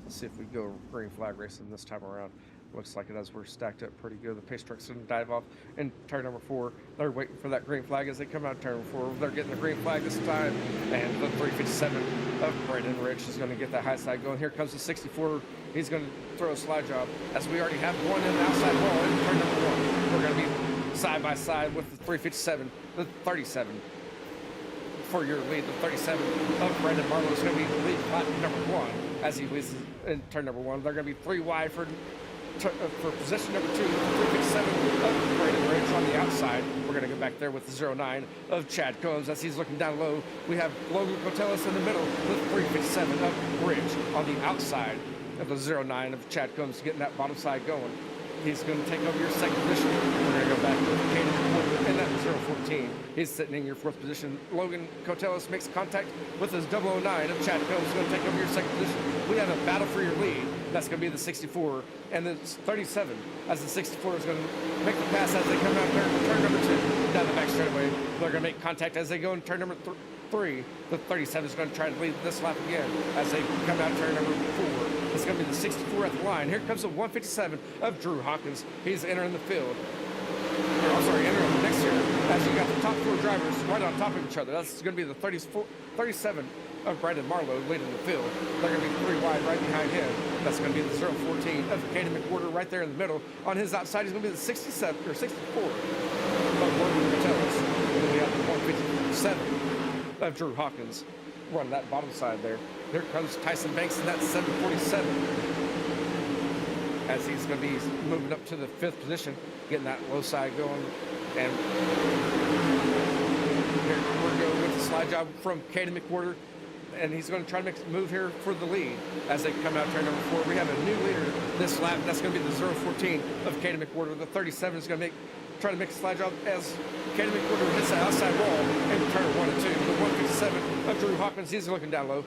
Let's see if we go green flag racing this time around. Looks like it as we're stacked up pretty good. The pace truck's going to dive off in turn number 4. They're waiting for that green flag as they come out turn 4. They're getting the green flag this time. And the 357 of Brandon Rich is going to get that high side going. Here comes the 64. He's going to throw a slide job as we already have one in the outside wall in turn number 1. We're going to be side by side with the 357, the 37. For your lead, the 37 of Brandon Marlowe is going to be the lead lap number 1 as he leads in turn number 1. They're going to be 3 wide for position number 2, 357 of Brandon Ridge on the outside. We're going to go back there with the 09 of Chad Combs as he's looking down low. We have Logan Cotellis in the middle with 357 of Ridge on the outside of the 09 of Chad Combs getting that bottom side going. He's going to take over your second position. We're going to go back to Caden in that 014. He's sitting in your 4th position. Logan Cotellis makes contact with his 009 of Chad Combs. He's going to take over your second position. We have a battle for your lead. That's going to be the 64 and the 37 as the 64 is going to make the pass as they come out there in turn number 2 down the back straightaway. They're going to make contact as they go in turn number 3. The 37 is going to try to lead this lap again as they come out turn number 4. It's going to be the 64 at the line. Here comes the 157 of Drew Hawkins. He's entering the field. Entering the next year as you got the top 4 drivers right on top of each other. That's going to be the 37 of Brandon Marlowe leading the field. They're going to be 3 wide right behind him. That's going to be the 014 of Caden McWhorter right there in the middle. On his outside, he's going to be the 67 or 64 of Logan Cotellis. And then we have the 157 of Drew Hawkins running that bottom side there. Here comes Tyson Banks in that 747 as he's going to be moving up to the 5th position, getting that low side going. And here we're going with the slide job from Caden McWhorter, and he's going to try to make a move here for the lead as they come out turn number 4. We have a new leader this lap. That's going to be the 014 of Caden McWhorter. The 37 is going to try to make a slide job as Caden McWhorter hits the outside wall in turn 1 and 2. The 157 of Drew Hawkins, he's looking down low.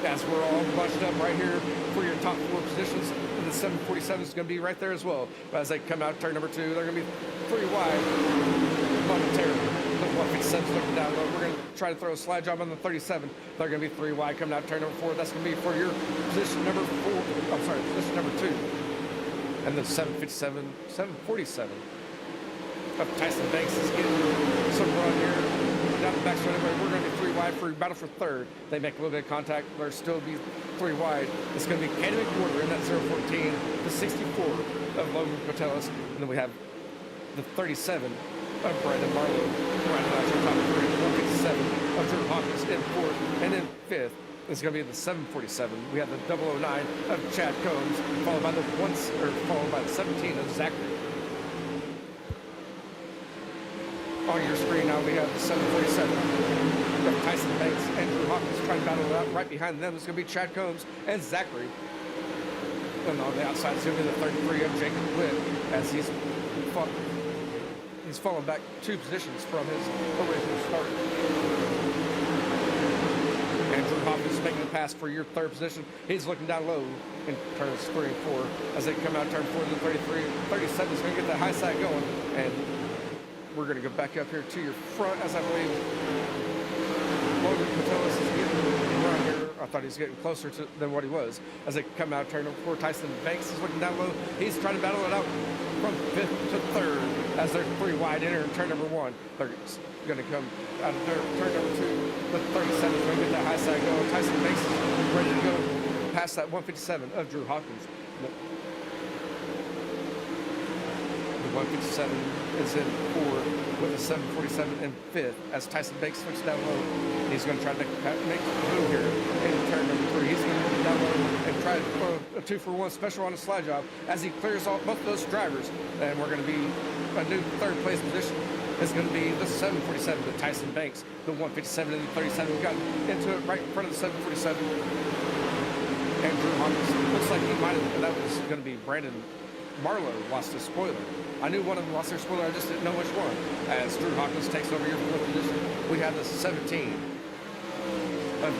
As we're all bunched up right here for your top 4 positions. And the 747 is going to be right there as well. But as they come out turn number 2, they're going to be 3 wide momentarily. The 157 is looking down low. We're going to try to throw a slide job on the 37. They're going to be 3 wide coming out turn number 4. That's going to be for your position number 4. I'm sorry, position number 2. And the 747 of Tyson Banks is getting some run here. Down the back straightaway, we're going to be 3 wide for battle for 3rd. They make a little bit of contact. They'll still be 3 wide. It's going to be Caden McWhorter in that 014, the 64 of Logan Cotellis, and then we have the 37 of Brandon Marlowe rounding out your top 3. The 157 of Drew Hawkins in 4th, and in 5th is going to be the 747. We have the 009 of Chad Combs, followed by the 17 of Zachary. On your screen now, we have the 747 of Tyson Banks and Drew Hawkins trying to battle it out. Right behind them is going to be Chad Combs and Zachary. And on the outside is going to be the 33 of Jacob Witt as he's fallen back 2 positions from his original start. And Drew Hawkins is making the pass for your 3rd position. He's looking down low in turns 3 and 4 as they come out turn 4 to the 33. 37 is going to get that high side going. And we're going to go back up here to your front as I believe Logan Cotellis is getting run here I thought he was getting closer than what he was. As they come out of turn number 4, Tyson Banks is looking down low. He's trying to battle it out from 5th to 3rd as they're 3 wide enter in turn number 1. They're going to come out of turn number 2. The 37 is going to get that high side going. Tyson Banks is ready to go past that 157 of Drew Hawkins. The 157 is in 4th with a 747 in 5th as Tyson Banks looks down low. He's going to try to make a move here in turn number 3. He's going to get down low and try to throw a 2-for-1 special on a slide job as he clears off both of those drivers. And we're going to be a new 3rd place position. It's going to be the 747 to Tyson Banks, the 157 and the 37. We got into it right in front of the 747. And Drew Hawkins looks like he might have, that was going to be Brandon Marlowe lost his spoiler. I knew one of them lost their spoiler, I just didn't know which one. As Drew Hawkins takes over your 4th position, we have the 17 of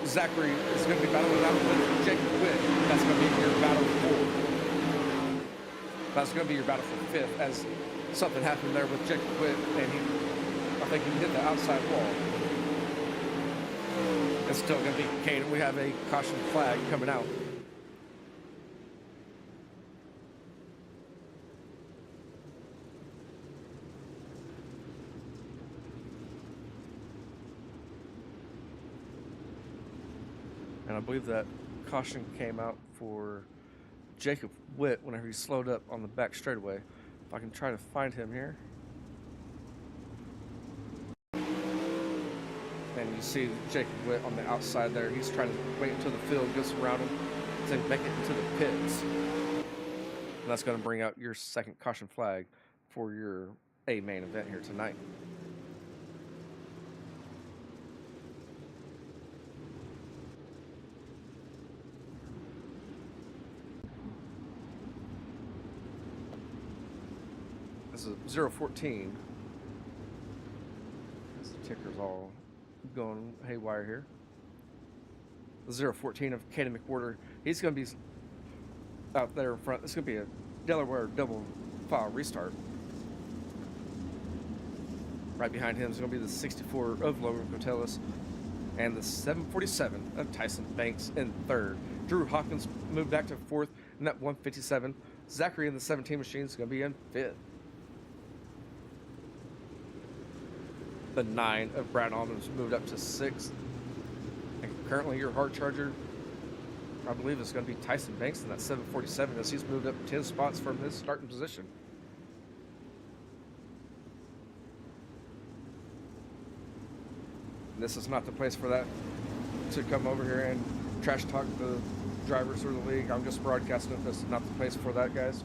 Zachary is going to be battling out with Jacob Witt. That's going to be your battle for. That's going to be your battle for 5th as something happened there with Jacob Witt, and I think he hit the outside wall. It's still going to be Caden. We have a caution flag coming out. And I believe that caution came out for Jacob Witt whenever he slowed up on the back straightaway. If I can try to find him here. And you see Jacob Witt on the outside there. He's trying to wait until the field goes around him to make it into the pits. And that's going to bring out your 2nd caution flag for your A main event here tonight. This is 014. As the ticker's all going haywire here. The 014 of Caden McWhorter. He's going to be out there in front. It's going to be a Delaware double file restart. Right behind him is going to be the 64 of Logan Cotelis and the 747 of Tyson Banks in 3rd. Drew Hawkins moved back to 4th in that 157. Zachary in the 17 machine is going to be in 5th. The 9 of Brad Almonds moved up to 6th. And currently your hard charger, I believe, is going to be Tyson Banks in that 747 as he's moved up 10 spots from his starting position. This is not the place for that to come over here and trash talk the drivers or the league. I'm just broadcasting it. This is not the place for that, guys.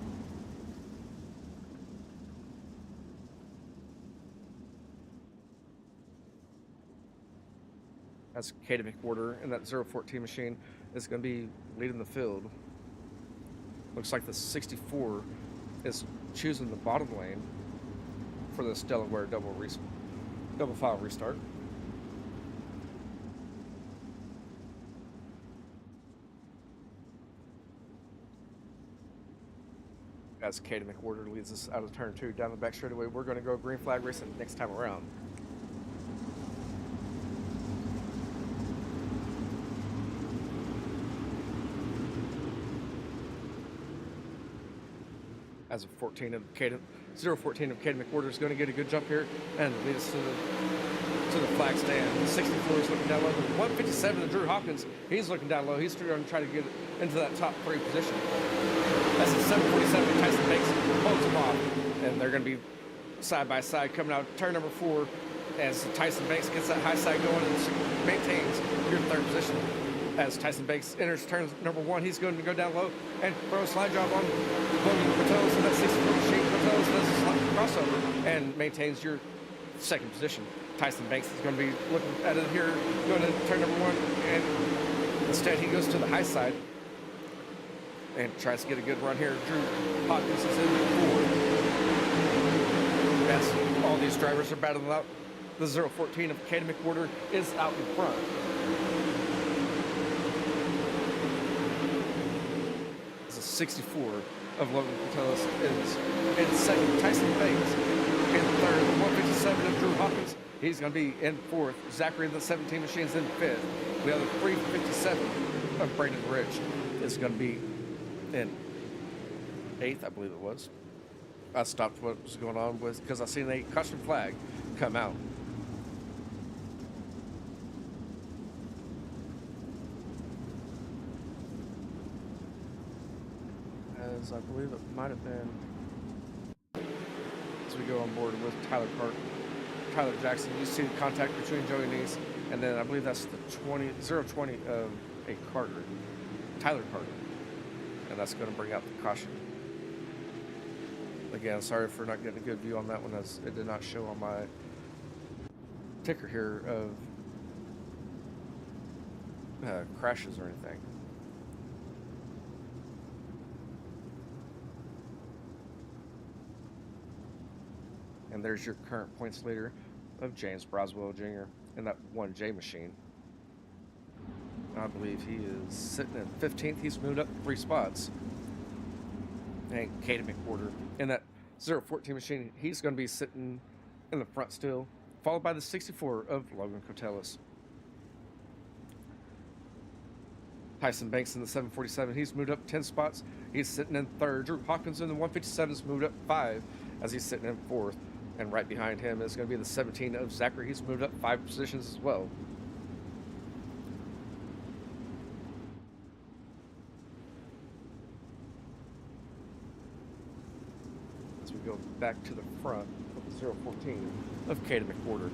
As Caden McWhorter in that 014 machine is going to be leading the field. Looks like the 64 is choosing the bottom lane for this Delaware double file restart. As Caden McWhorter leads us out of turn 2 down the back straightaway, we're going to go green flag racing next time around. As a 014 of Caden McWhorter is going to get a good jump here and lead us to the flag stand. The 64 is looking down low. The 157 of Drew Hawkins, he's looking down low. He's going to try to get into that top 3 position. As the 747 of Tyson Banks holds him off, and they're going to be side by side coming out turn number 4 as Tyson Banks gets that high side going and maintains your 3rd position. As Tyson Banks enters turn number 1, he's going to go down low and throw a slide job on Logan Patelis in that 64 machine. Patelis does a slide crossover and maintains your 2nd position. Tyson Banks is going to be looking at it here, going to turn number 1, and instead he goes to the high side and tries to get a good run here. Drew Hawkins is in 4th. As all these drivers are battling out, the 014 of Caden McWhorter is out in front. The 64 of Logan Patelis is in 2nd. Tyson Banks in 3rd. The 157 of Drew Hawkins He's going to be in fourth. Zachary in the 17 machine's in fifth. We have the 357 of Brandon Rich is going to be in eighth, I believe it was. I stopped what was going on with because I seen a caution flag come out. As I believe it might have been as we go on board with Tyler Jackson. You see the contact between Joey Neese, and then I believe that's the 20 of a Carter, Tyler Carter, and that's going to bring out the caution. Again, sorry for not getting a good view on that one, as it did not show on my ticker here of crashes or anything. And there's your current points leader of James Broswell Jr. in that 1J machine. I believe he is sitting in 15th. He's moved up 3 spots. And Caden McWhorter in that 014 machine, he's going to be sitting in the front still, followed by the 64 of Logan Cotelis. Tyson Banks in the 747, he's moved up 10 spots. He's sitting in third. Drew Hawkins in the 157's moved up 5 as he's sitting in fourth. And right behind him is going to be the 17 of Zachary. He's moved up 5 positions as well. As we go back to the front of the 014 of Caden McWhorter.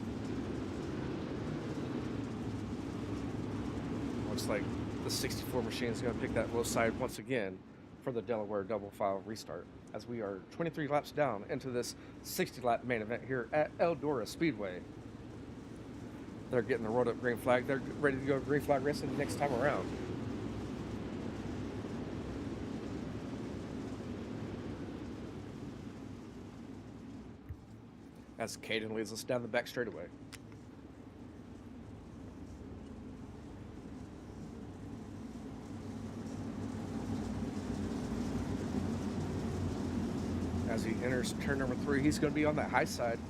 Looks like the 64 machine is going to pick that low side once again for the Delaware double file restart, as we are 23 laps down into this 60-lap main event here at Eldora Speedway. They're getting the rolled up green flag. They're ready to go green flag racing next time around. As Caden leads us down the back straightaway. As he enters turn number 3, he's going to be on that high side.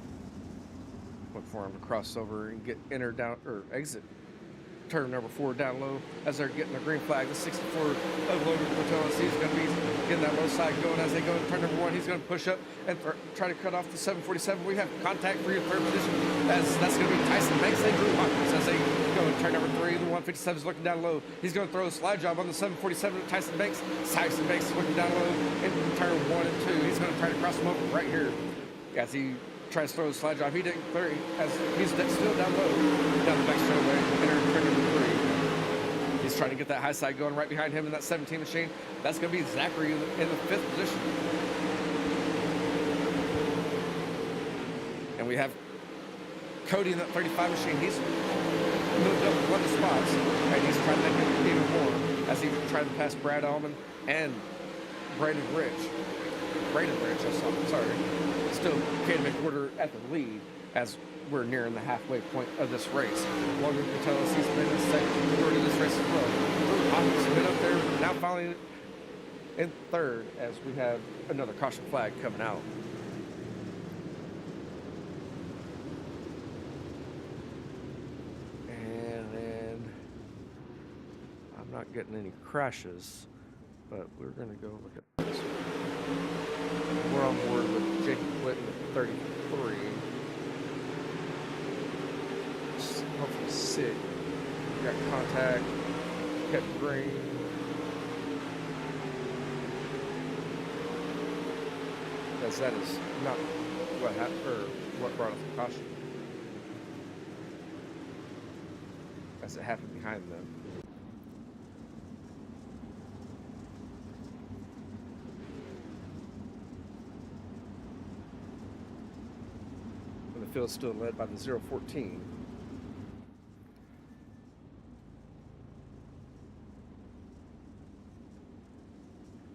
Look for him to cross over and exit turn number 4 down low as they're getting the green flag. The 64 of Logan Cotelis, he's going to be getting that low side going as they go to turn number 1. He's going to push up and try to cut off the 747. We have contact for your third position, as that's going to be Tyson Banks and Drew Hawkins as they go in turn number 3. The 157 is looking down low. He's going to throw a slide job on the 747 to Tyson Banks. Tyson Banks is looking down low in turn 1 and 2. He's going to try to cross him over right here as he tries to throw a slide job. He didn't clear as he's still down low down the back straightaway, entering turn number 3. He's trying to get that high side going right behind him in that 17 machine. That's going to be Zachary in the 5th position. And we have Cody in that 35 machine. He's moved up 1 spots, and he's trying to make it even more as he tried to pass Brad Allman and Brandon Rich. Sorry. Still Caden McWhorter at the lead as we're nearing the halfway point of this race. Logan Cotelis, he's been in second majority of this race as well. Drew Hawkins has been up there, now finally in third as we have another caution flag coming out. And then I'm not getting any crashes, but we're going to go look at this. We're on board with Jake Whitten at 33. Hopefully sick. Got contact, kept green. Because that is not what happened, or what brought us the caution. As it happened behind them. And the field's still led by the 014.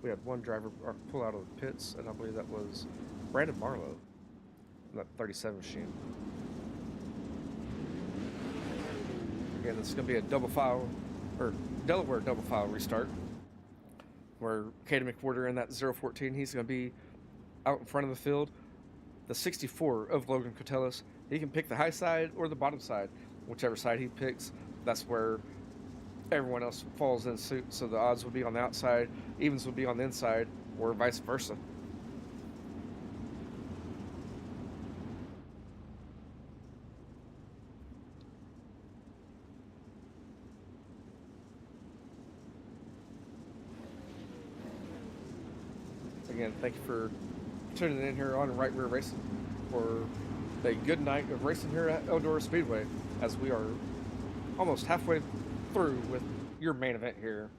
We had one driver pull out of the pits, and I believe that was Brandon Marlowe in that 37 machine. Again, this is going to be a double file, or Delaware double file restart, where Caden McWhorter in that 014, he's going to be out in front of the field, the 64 of Logan Cotellis. He can pick the high side or the bottom side. Whichever side he picks, that's where everyone else falls in suit. So the odds will be on the outside, evens will be on the inside, or vice versa. Again, thank you for tuning in here on Right Rear Racing for a good night of racing here at Eldora Speedway, as we are almost halfway through with your main event here.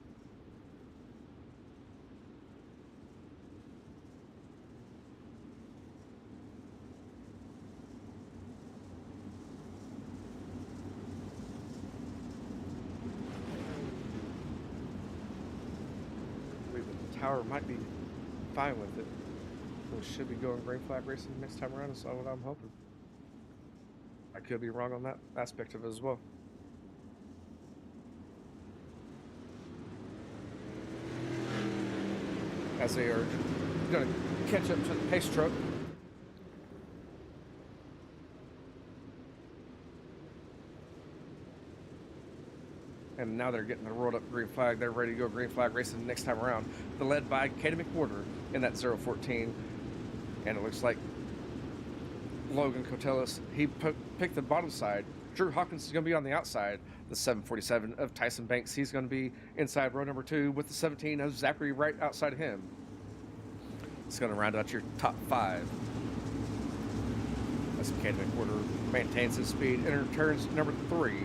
I believe the tower might be fine with it. We should be going green flag racing next time around, is what I'm hoping. I could be wrong on that aspect of it as well. As they are going to catch up to the pace truck. And now they're getting the rolled up green flag. They're ready to go green flag racing next time around. They're led by Katie McWhorter in that 014. And it looks like Logan Cotellis, he picked the bottom side. Drew Hawkins is going to be on the outside. The 747 of Tyson Banks, he's going to be inside row number 2 with the 17 of Zachary right outside of him. It's going to round out your top 5. As Katie McWhorter maintains his speed, enters turns number 3.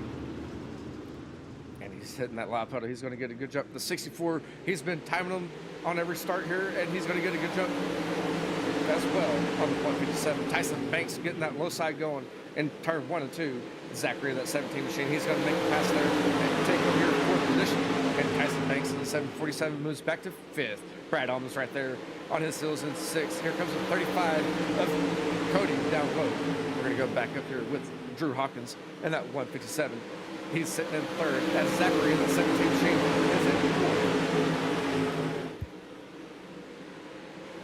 And he's hitting that loud pedal. He's going to get a good jump. The 64, he's been timing him on every start here, and he's going to get a good jump as well on the 157. Tyson Banks getting that low side going in turn 1 and 2. Zachary, that 17 machine, he's going to make the pass there and take over here 4th position. And Tyson Banks in the 747 moves back to 5th. Brad Almonds right there on his heels in 6th. Here comes the 35 of Cody down low. We're going to go back up here with Drew Hawkins and that 157. He's sitting in 3rd as Zachary in the 17 machine is in 4th.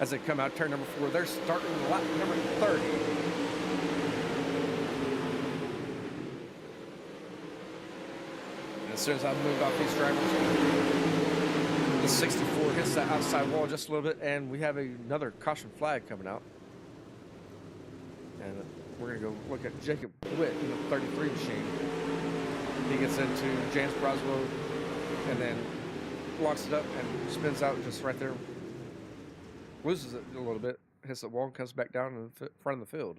As they come out turn number 4, they're starting lap number 30. And as soon as I move off these drivers, the 64 hits that outside wall just a little bit, and we have another caution flag coming out. And we're going to go look at Jacob Witt in the 33 machine. He gets into James Broswell and then locks it up and spins out just right there. Loses it a little bit, hits the wall, and comes back down in the front of the field.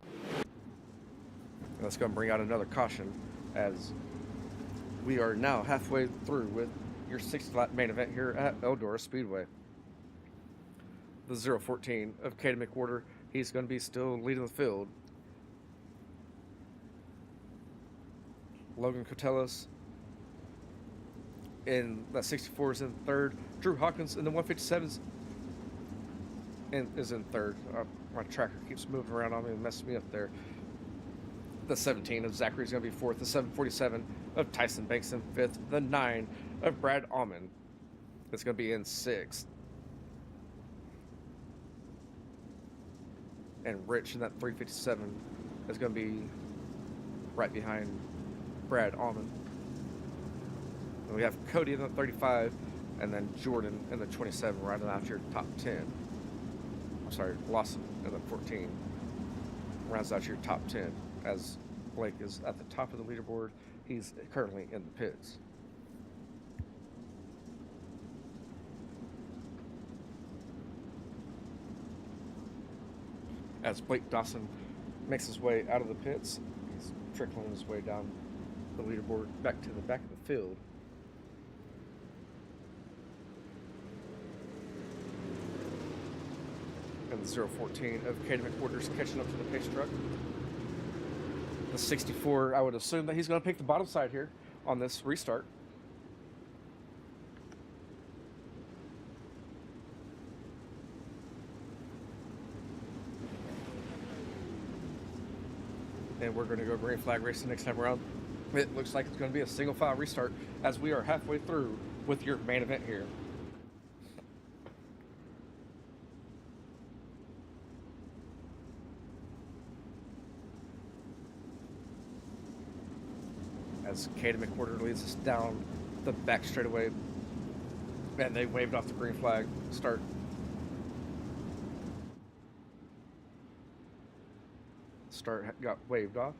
And that's going to bring out another caution, as we are now halfway through with your 6th lap main event here at Eldora Speedway. The 014 of Katie McWhorter, he's going to be still leading the field. Logan Cotellis in that 64 is in 3rd. Drew Hawkins in the 157s is in 3rd. My tracker keeps moving around on me and messing me up there. The 17 of Zachary's going to be 4th. The 747 of Tyson Banks in 5th. The 9 of Brad Almond is going to be in 6th. And Rich in that 357 is going to be right behind Brad Almond. And we have Cody in the 35, and then Jordan in the 27, rounding out your top 10. I'm sorry, Lawson in the 14 rounds out your top 10, as Blake is at the top of the leaderboard. He's currently in the pits. As Blake Dawson makes his way out of the pits, he's trickling his way down the leaderboard back to the back of the field. And the 014 of Katie McWhorter's catching up to the pace truck. The 64, I would assume that he's going to pick the bottom side here on this restart. And we're going to go green flag racing next time around. It looks like it's going to be a single file restart, as we are halfway through with your main event here. as Caden McWhorter leads us down the back straightaway. And they waved off the green flag. Start. Start got waved off.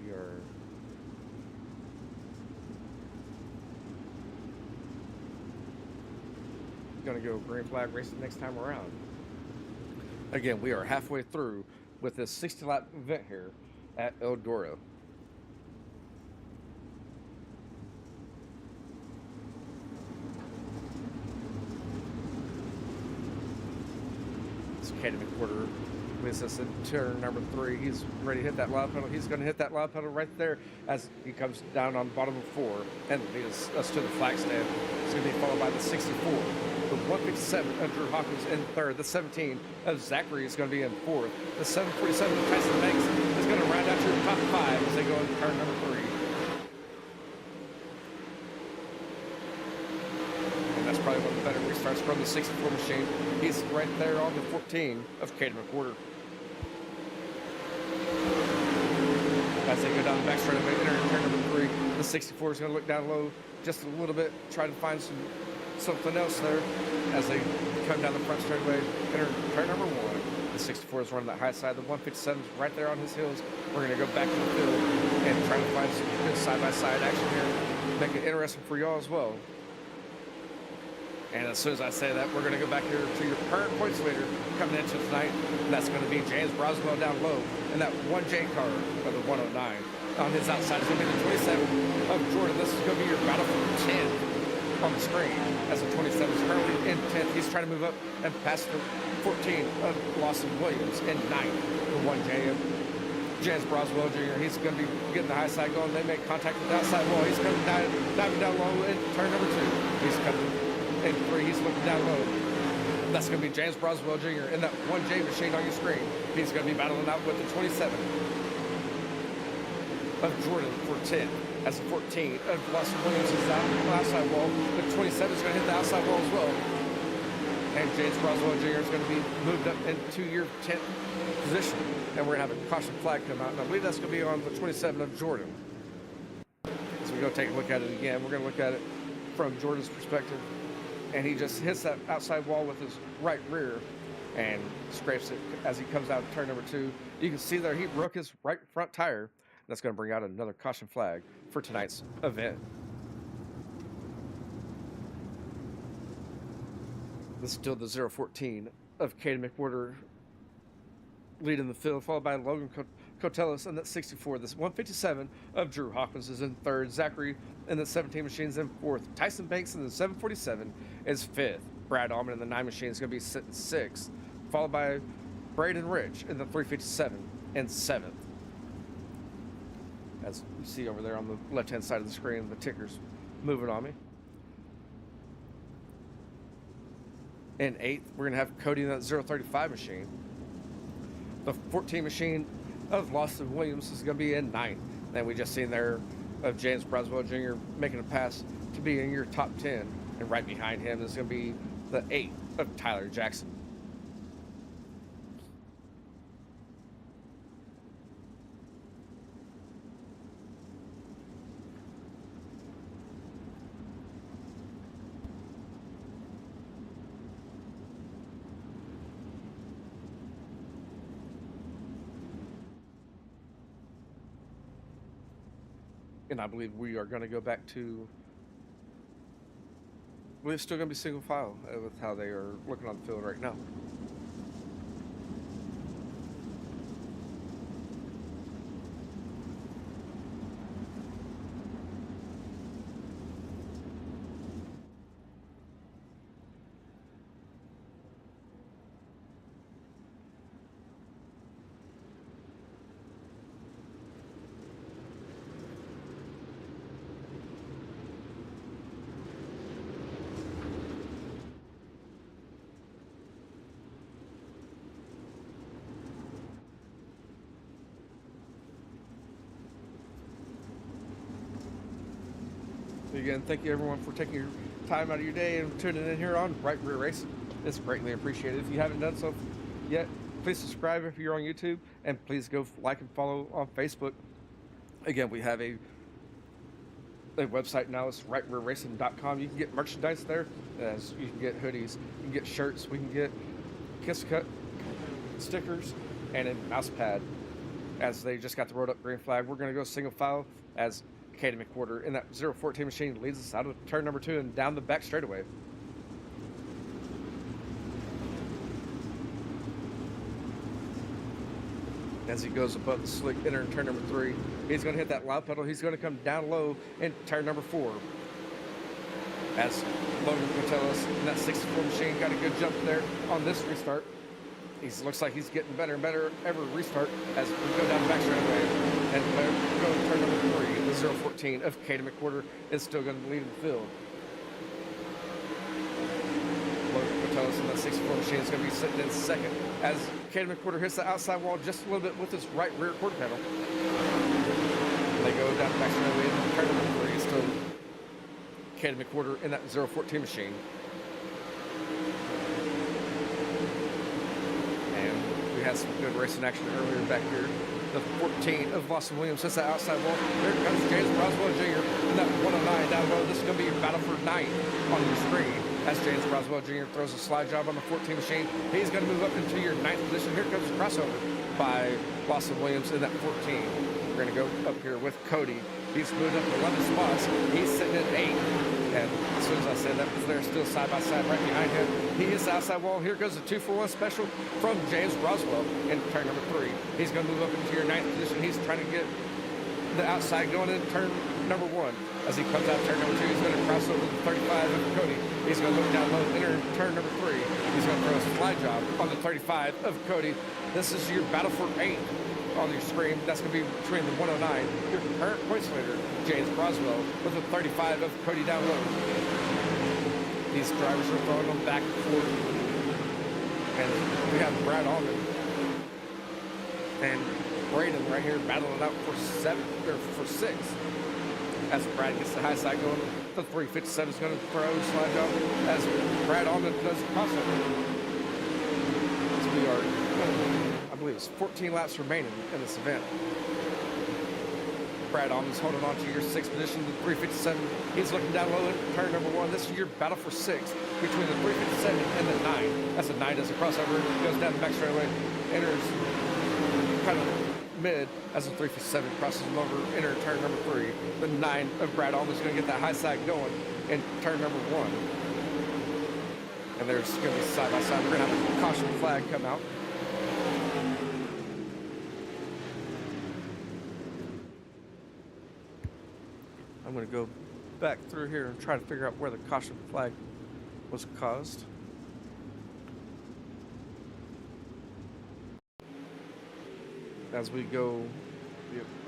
We are going to go green flag racing next time around. Again, we are halfway through with this 60-lap event here at Eldora. It's Caden McWhorter leads us in turn number 3. He's ready to hit that loud pedal. He's going to hit that loud pedal right there as he comes down on bottom of 4 and leads us to the flag stand. It's going to be followed by the 64. The 157 of Drew Hawkins in 3rd. The 17 of Zachary is going to be in 4th. The 747 of Tyson Banks is going to round out your top 5 as they go into turn number 3. And that's probably one of the better restarts from the 64 machine. He's right there on the 14 of Caden McWhorter. As they go down the back straight away, enter turn number 3. The 64 is going to look down low just a little bit, try to find something else there as they come down the front straightaway, enter turn number 1. The 64 is running that high side. The 157 is right there on his heels. We're going to go back to the field and try to find some good side-by-side action here, make it interesting for y'all as well. And as soon as I say that, we're going to go back here to your current points leader coming into tonight. And that's going to be James Broswell down low in that 1J car of the 109. On his outside is going to be the 27 of Jordan. This is going to be your battle for 10 on the screen as the 27 is currently in 10th. He's trying to move up and pass the 14 of Lawson Williams in 9th. The 1J of James Broswell Jr. He's going to be getting the high side going. They make contact with the outside wall. He's coming diving down low in turn number 2. He's coming in 3. He's looking down low. That's going to be James Broswell Jr. in that 1J machine on your screen. He's going to be battling out with the 27 of Jordan for 10. As the 14 of Lawson Williams is out on the outside wall. The 27 is going to hit the outside wall as well. And James Broswell Jr. is going to be moved up into your 10th position. And we're going to have a caution flag come out. And I believe that's going to be on the 27 of Jordan. So we're going to take a look at it again. We're going to look at it from Jordan's perspective. And he just hits that outside wall with his right rear and scrapes it as he comes out of turn number 2. You can see there he broke his right front tire. That's going to bring out another caution flag for tonight's event. This is still the 014 of Caden McWhorter leading the field, followed by Logan Cotellis in that 64. This 157 of Drew Hawkins is in 3rd. Zachary in the 17 machine is in 4th. Tyson Banks in the 747 is 5th. Brad Allman in the 9 machine is going to be 6th, followed by Braden Rich in the 357 and 7th. As you see over there on the left-hand side of the screen, the ticker's moving on me. In 8th, we're going to have Cody in that 035 machine. The 14 machine of Lawson Williams is going to be in 9th. And we just seen there of James Broswell Jr. making a pass to be in your top 10. And right behind him is going to be the 8 of Tyler Jackson. And I believe we are going to go back to, we're still going to be single file with how they are looking on the field right now. Again, thank you everyone for taking your time out of your day and tuning in here on Right Rear Racing. It's greatly appreciated. If you haven't done so yet, Please subscribe if you're on YouTube, and please go like and follow on Facebook. Again, we have a website now. It's rightrearracing.com. You can get merchandise there, as you can get hoodies, you can get shirts, we can get Kiss Cut stickers, and a mouse pad. As they just got the road up green flag, we're going to go single file as Katie McWhorter in that 014 machine leads us out of turn number 2 and down the back straightaway. As he goes above the slick, entering turn number 3, he's going to hit that loud pedal. He's going to come down low in turn number 4. As Logan Cotellis in that 64 machine got a good jump there on this restart. He looks like he's getting better and better every restart as we go down the back straightaway and go to turn number 3. The 014 of Katie McWhorter is still going to lead in the field. Logan Cotellis in that 64 machine is going to be sitting in second as Katie McWhorter hits the outside wall just a little bit with his right rear quarter panel. They go down the back straightaway and turn number 3 is still Katie McWhorter in that 014 machine. We had some good racing action earlier back here. The 14 of Lawson Williams hits that outside wall. There comes James Roswell Jr. in that 109 down low. This is going to be your battle for 9 on your screen. As James Roswell Jr. throws a slide job on the 14 machine, he's going to move up into your 9th position. Here comes the crossover by Lawson Williams in that 14. We're going to go up here with Cody. He's moved up 11 spots. He's sitting at 8. And as soon as I said that, they're still side by side right behind him. He hits the outside wall. Here goes the 2-for-1 special from James Roswell in turn number 3. He's going to move up into your 9th position. He's trying to get the outside going in turn number 1. As he comes out turn number 2, he's going to cross over the 35 of Cody. He's going to look down low, enter turn number 3. He's going to throw a slide job on the 35 of Cody. This is your battle for 8 on your screen. That's going to be between the 109, your current points leader, James Roswell, with the 35 of Cody down low. These drivers are throwing them back and forth. And we have Brad Allman and Braden right here battling it out for 6. As Brad gets the high side going, the 357 is going to throw a slide job as Brad Allman does a crossover. So we are, I believe it's 14 laps remaining in this event. Brad Allman's holding on to your 6th position, the 357. He's looking down low in turn number 1. This is your battle for 6 between the 357 and the 9. As the 9 does a crossover, goes down the back straightaway, enters kind of mid as the 357 crosses him over, enter turn number 3. The 9 of Brad Allman's going to get that high side going in turn number 1. And there's going to be side by side. We're going to have a caution flag come out. I'm going to go back through here and try to figure out where the caution flag was caused. As we go,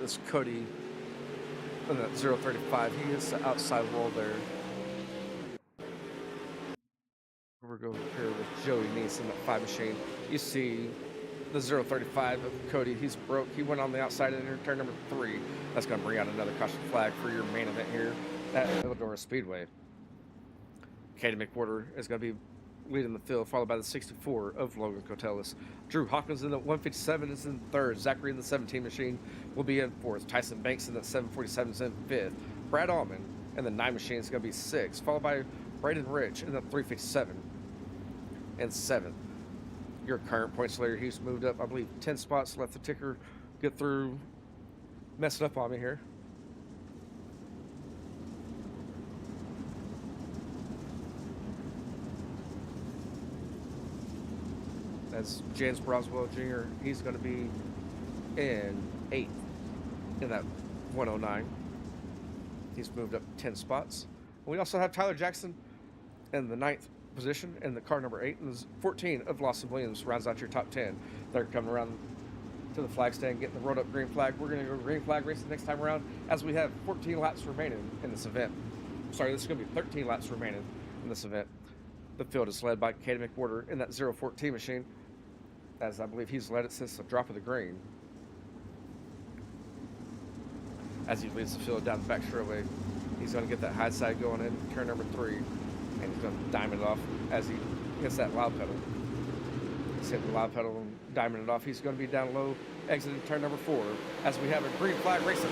this Cody in that 035, he hits the outside wall there. We're going here with Joey Neese in that 5 machine. You see the 035 of Cody, he's broke. He went on the outside and entered turn number 3. That's going to bring out another caution flag for your main event here at Eldora Speedway. Katie McWhorter is going to be leading the field, followed by the 64 of Logan Cotellis. Drew Hawkins in the 157 is in 3rd. Zachary in the 17 machine will be in 4th. Tyson Banks in the 747 is in 5th. Brad Allman in the 9 machine is going to be 6th, followed by Braden Rich in the 357 and 7th. Your current points leader, he's moved up, I believe, 10 spots. Let the ticker get through, messing up on me here. As James Roswell Jr., he's going to be in 8th in that 109. He's moved up 10 spots. We also have Tyler Jackson in the 9th position in the car number 8, and the 14 of Lawson Williams rounds out your top 10. They're coming around to the flag stand, getting the road up green flag. We're going to go green flag racing next time around as we have 14 laps remaining in this event. Sorry, this is going to be 13 laps remaining in this event. The field is led by Katie McWhorter in that 014 machine, as I believe he's led it since the drop of the green. As he leads the field down the back straightaway, he's going to get that high side going in turn number 3, and he's going to diamond it off as he hits that loud pedal. He's hitting the loud pedal and diming it off. He's going to be down low, exiting turn number 4, as we have a green flag racing.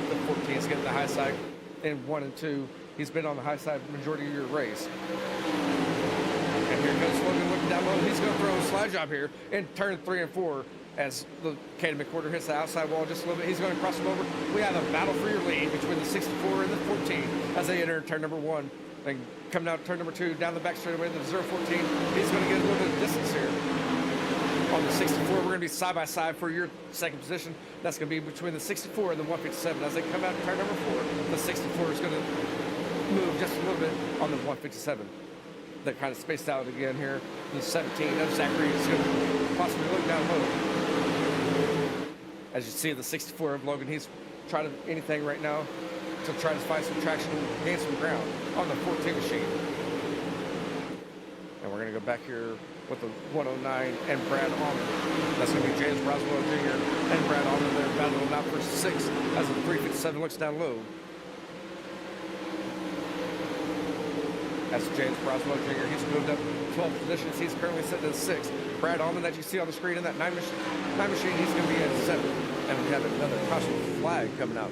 The 14 is getting the high side in 1 and 2. He's been on the high side majority of your race. And here goes Logan looking down low. He's going to throw a slide job here in turn 3 and 4 as the Caden McWhorter hits the outside wall just a little bit. He's going to cross him over. We have a battle for your lead between the 64 and the 14 as they enter turn number 1. And coming out turn number 2, down the back straightaway, the 014. He's going to get a little bit of distance here. On the 64, we're going to be side by side for your second position. That's going to be between the 64 and the 157. As they come out turn number 4, the 64 is going to move just a little bit on the 157. They're kind of spaced out again here. The 17 of Zachary is going to possibly look down low. As you see, the 64 of Logan, he's trying to anything right now to try to find some traction and gain some ground on the 14 machine. And we're going to go back here with the 109 and Brad Almond. That's going to be James Broswell Jr. and Brad Almond. They're battling out for 6 as the 357 looks down low. That's James Broswell Jr. He's moved up 12 positions. He's currently sitting at 6. Brad Almond that you see on the screen in that 9 machine, he's going to be at 7. And we have another caution flag coming out.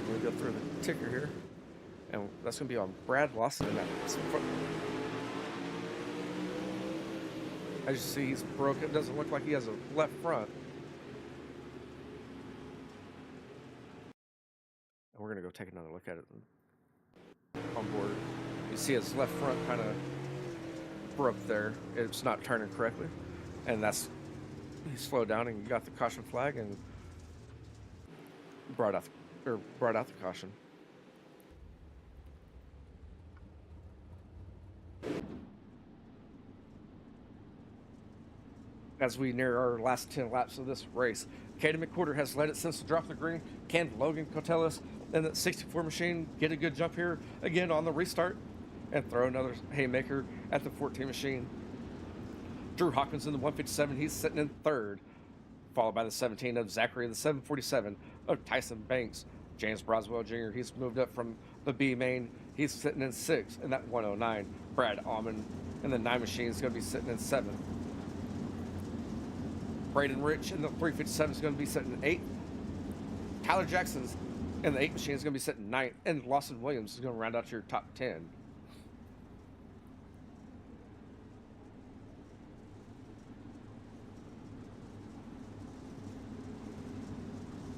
We're going to go through the ticker here. And that's going to be on Brad Lawson in that. As you see, he's broken. It doesn't look like he has a left front. And we're going to go take another look at it on board. You see his left front kind of broke there. It's not turning correctly. And that's, he slowed down and got the caution flag and brought out the caution. As we near our last 10 laps of this race, Caden McWhorter has led it since the drop of the green. Can Logan Cotelis and the 64 machine get a good jump here again on the restart and throw another haymaker at the 14 machine? Drew Hawkins in the 157, he's sitting in 3rd, followed by the 17 of Zachary, the 747 of Tyson Banks. James Broswell Jr., he's moved up from the B main, he's sitting in 6th, and that 109. Brad Almond in the 9 machine is going to be sitting in 7th. Braden Rich in the 357 is going to be sitting in 8th. Tyler Jackson's in the 8 machine is going to be sitting 9th. And Lawson Williams is going to round out your top 10.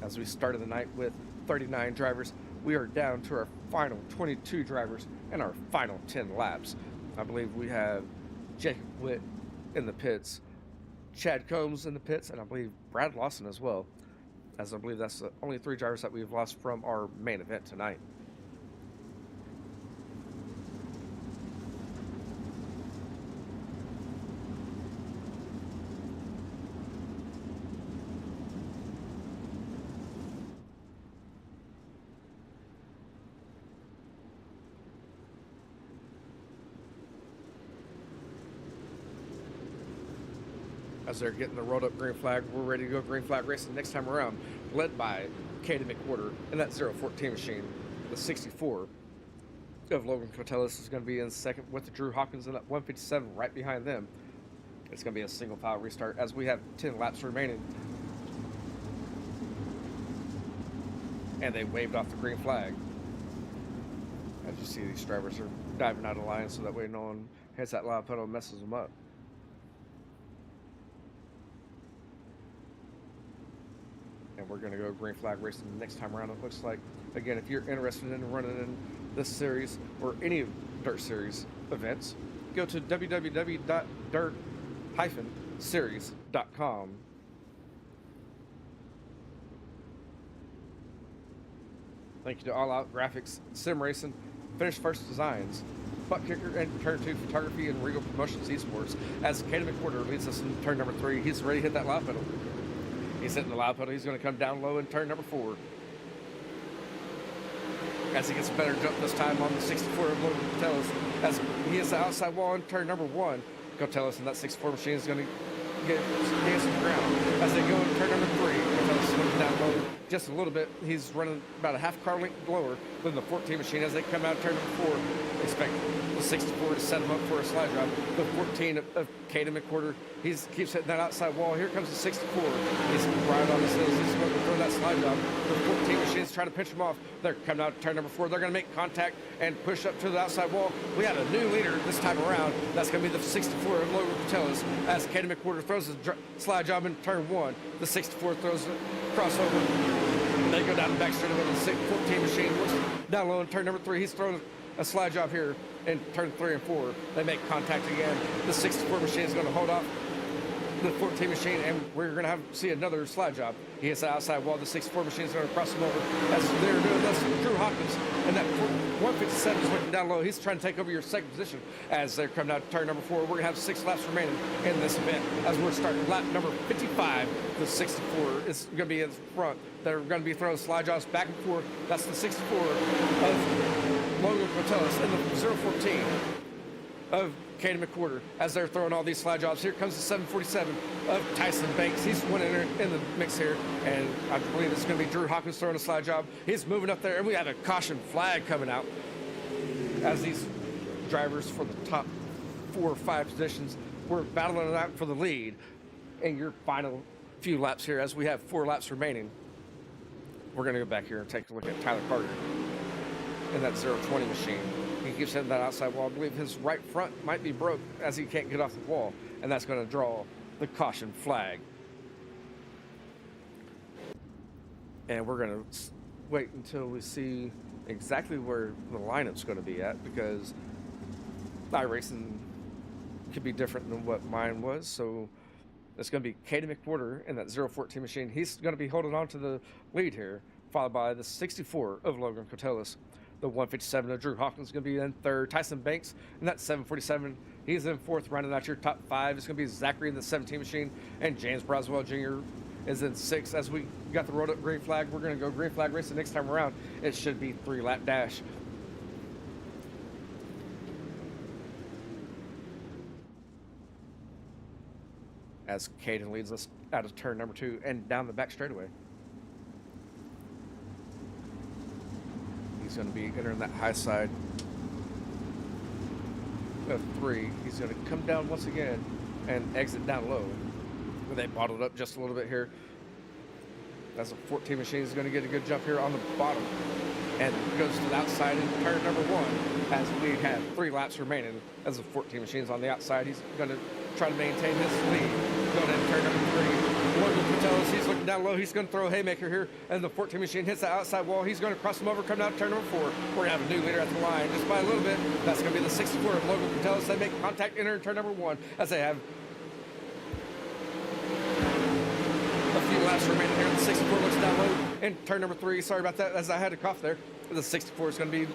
As we started the night with 39 drivers, we are down to our final 22 drivers and our final 10 laps. I believe we have Jacob Witt in the pits, Chad Combs in the pits, and I believe Brad Lawson as well, as I believe that's the only 3 drivers that we've lost from our main event tonight. As they're getting the rolled up green flag, we're ready to go green flag racing next time around, led by Caden McWhorter in that 014 machine. The 64 of Logan Cotelis is going to be in 2nd with the Drew Hawkins in that 157 right behind them. It's going to be a single file restart as we have 10 laps remaining. And they waved off the green flag. As you see, these drivers are diving out of line so that way no one hits that loud pedal and messes them up. And we're going to go green flag racing next time around. It looks like, again, if you're interested in running in this series or any of Dirt Series events, go to www.dirt-series.com. Thank you to All Out Graphics, Sim Racing, Finish First Designs, Butt Kicker, and Turn 2 Photography and Regal Promotions Esports. As Caden McWhorter leads us in turn number 3, he's ready to hit that loud pedal. He's hitting the loud pedal. He's going to come down low in turn number 4. As he gets a better jump this time on the 64 of Logan Cotelis. As he hits the outside wall in turn number 1, Cotelis and that 64 machine is going to get some ground. As they go in turn number 3, Cotelis is going down low just a little bit. He's running about a half car length lower than the 14 machine. As they come out of turn number 4, Expect the 64 to set him up for a slide job. The 14 of Caden McWhorter, he keeps hitting that outside wall. Here comes the 64. He's right on his heels. He's going to throw that slide job. The 14 machines trying to pinch him off. They're coming out to turn number 4. They're going to make contact and push up to the outside wall. We have a new leader this time around. That's going to be the 64 of Logan Patelis as Caden McWhorter throws his slide job in turn 1. The 64 throws a crossover. They go down the back straight with the 14 machine. Looks down low in turn number 3. He's throwing a slide job here in turn 3 and 4. They make contact again. The 64 machine is going to hold off the 14 machine, and we're going to see another slide job. He hits the outside wall. The 64 machine is going to cross him over. As they're doing this, Drew Hawkins, and that 157 is looking down low. He's trying to take over your second position as they're coming out to turn number 4. We're going to have 6 laps remaining in this event as we're starting lap number 55. The 64 is going to be in front. They're going to be throwing slide jobs back and forth. That's the 64 of Logan Patelis and the 014 of Caden McWhorter as they're throwing all these slide jobs. Here comes the 747 of Tyson Banks. He's winning in the mix here, and I believe it's going to be Drew Hawkins throwing a slide job. He's moving up there, and we have a caution flag coming out as these drivers for the top 4 or 5 positions were battling it out for the lead in your final few laps here as we have 4 laps remaining. We're going to go back here and take a look at Tyler Carter in that 020 machine. He keeps hitting that outside wall. I believe his right front might be broke as he can't get off the wall, and that's going to draw the caution flag. And we're going to wait until we see exactly where the lineup's going to be at, because iRacing could be different than what mine was. So it's going to be Caden McWhorter in that 014 machine. He's going to be holding on to the lead here, followed by the 64 of Logan Patelis. The 157 of Drew Hawkins is going to be in third. Tyson Banks in that 747. He's in fourth, rounding out your top 5. It's going to be Zachary in the 17 machine, and James Broswell Jr. is in 6th. As we got the road up green flag, we're going to go green flag race the next time around. It should be 3-lap dash. As Caden leads us out of turn number 2 and down the back straightaway. He's going to be entering that high side of 3. He's going to come down once again and exit down low. They bottled up just a little bit here. As a 14 machine is going to get a good jump here on the bottom and goes to the outside in turn number 1 as we have 3 laps remaining. As the 14 machine's on the outside, he's going to try to maintain his lead. Going into turn number 3. Logan Patelis, he's looking down low. He's going to throw a haymaker here, and the 14 machine hits the outside wall. He's going to cross him over, come down to turn number 4. We're going to have a new leader at the line just by a little bit. That's going to be the 64 of Logan Patelis. They make contact, enter turn number 1 as they have a few laps remaining here. The 64 looks down low in turn number 3. Sorry about that, as I had a cough there. The 64 is going to be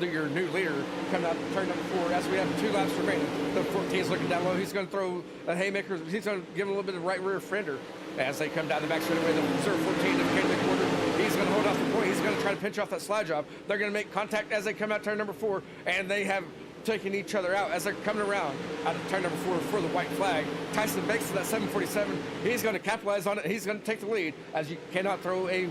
your new leader coming out turn number 4 as we have 2 laps remaining. The 14 is looking down low. He's going to throw a haymaker. He's going to give him a little bit of right rear fender as they come down the back straightaway. The 014 of Caden McWhorter, he's going to hold off the point. He's going to try to pinch off that slide job. They're going to make contact as they come out turn number 4, and they have taken each other out as they're coming around out of turn number 4 for the white flag. Tyson Banks to that 747. He's going to capitalize on it. He's going to take the lead as you cannot throw a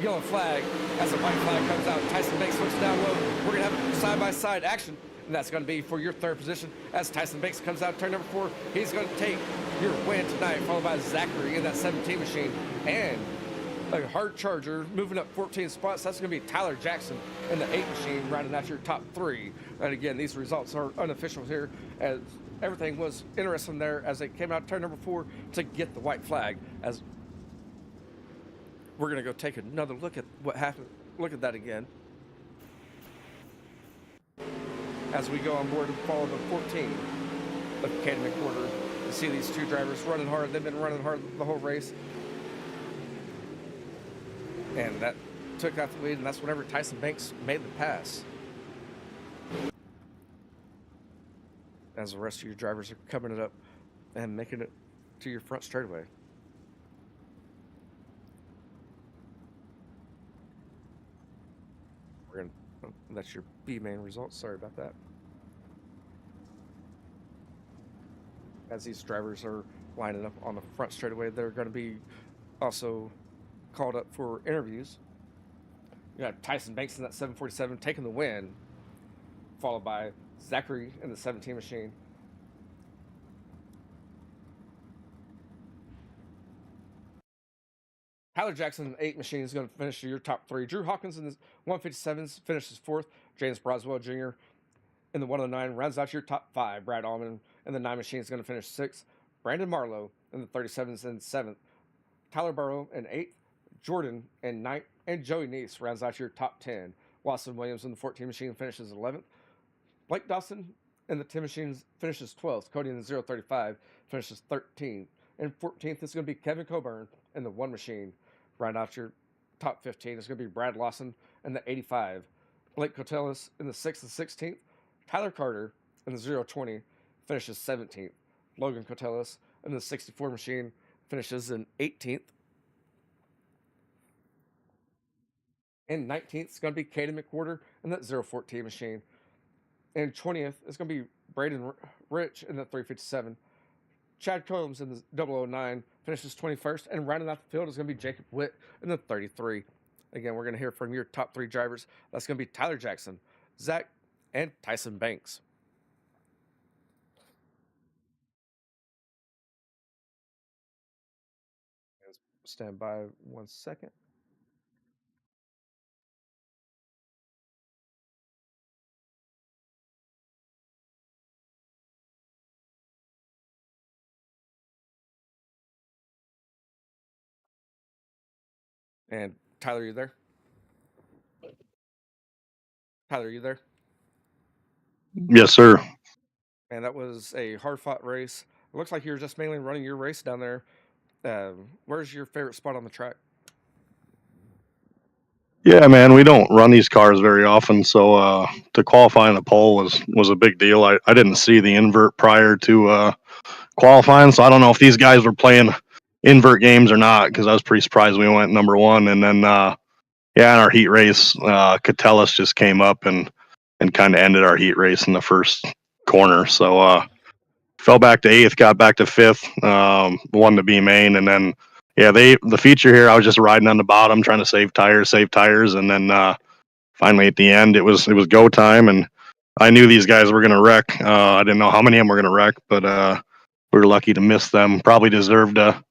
yellow flag as the white flag comes out. Tyson Banks looks down low. We're going to have side-by-side action, and that's going to be for your 3rd position. As Tyson Banks comes out turn number 4, he's going to take your win tonight, followed by Zachary in that 17 machine. And a hard charger moving up 14 spots. That's going to be Tyler Jackson in the 8 machine, rounding out your top 3. And again, these results are unofficial here, as everything was interesting there as they came out turn number 4 to get the white flag. As we're going to go take another look at what happened. Look at that again. As we go on board and follow the 14 of Caden McWhorter. You see these 2 drivers running hard. They've been running hard the whole race. And that took out the lead, and that's whenever Tyson Banks made the pass. As the rest of your drivers are coming it up and making it to your front straightaway. That's your B main results. Sorry about that. As these drivers are lining up on the front straightaway, they're going to be also called up for interviews. You got Tyson Banks in that 747 taking the win, followed by Zachary in the 17 machine. Tyler Jackson in the 8 machine is going to finish your top 3. Drew Hawkins in the 157s finishes 4th. James Broswell Jr. in the 109 rounds out your top 5. Brad Allman in the 9 machine is going to finish 6th. Brandon Marlowe in the 37s in 7th. Tyler Burrow in 8th. Jordan in 9th. And Joey Neese rounds out your top 10. Watson Williams in the 14 machine finishes 11th. Blake Dawson in the 10 machines finishes 12th. Cody in the 035 finishes 13th. And 14th is going to be Kevin Coburn in the 1 machine. Round out your top 15 is going to be Brad Lawson in the 85. Blake Cotelis in the 6th and 16th. Tyler Carter in the 020 finishes 17th. Logan Cotelis in the 64 machine finishes in 18th. And 19th is going to be Caden McWhorter in that 014 machine. And 20th is going to be Braden Rich in the 357. Chad Combs in the 009 finishes 21st. And rounding out the field is going to be Jacob Witt in the 33. Again, we're going to hear from your top 3 drivers. That's going to be Tyler Jackson, Zach, and Tyson Banks. Stand by 1 second. And Tyler, you there? Tyler, you there? Yes, sir. And that was a hard fought race. It looks like you were just mainly running your race down there. Where's your favorite spot on the track? Yeah, man, we don't run these cars very often, so to qualify in the pole was a big deal. I didn't see the invert prior to qualifying, so I don't know if these guys were playing invert games or not because I was pretty surprised we went number 1. And then yeah, in our heat race, Catellis just came up and kind of ended our heat race in the first corner. So fell back to 8th, got back to 5th, won the B main, and then yeah, the feature here, I was just riding on the bottom trying to save tires, and then finally at the end it was go time, and I knew these guys were gonna wreck. I didn't know how many of them were gonna wreck, but we were lucky to miss them. Probably deserved a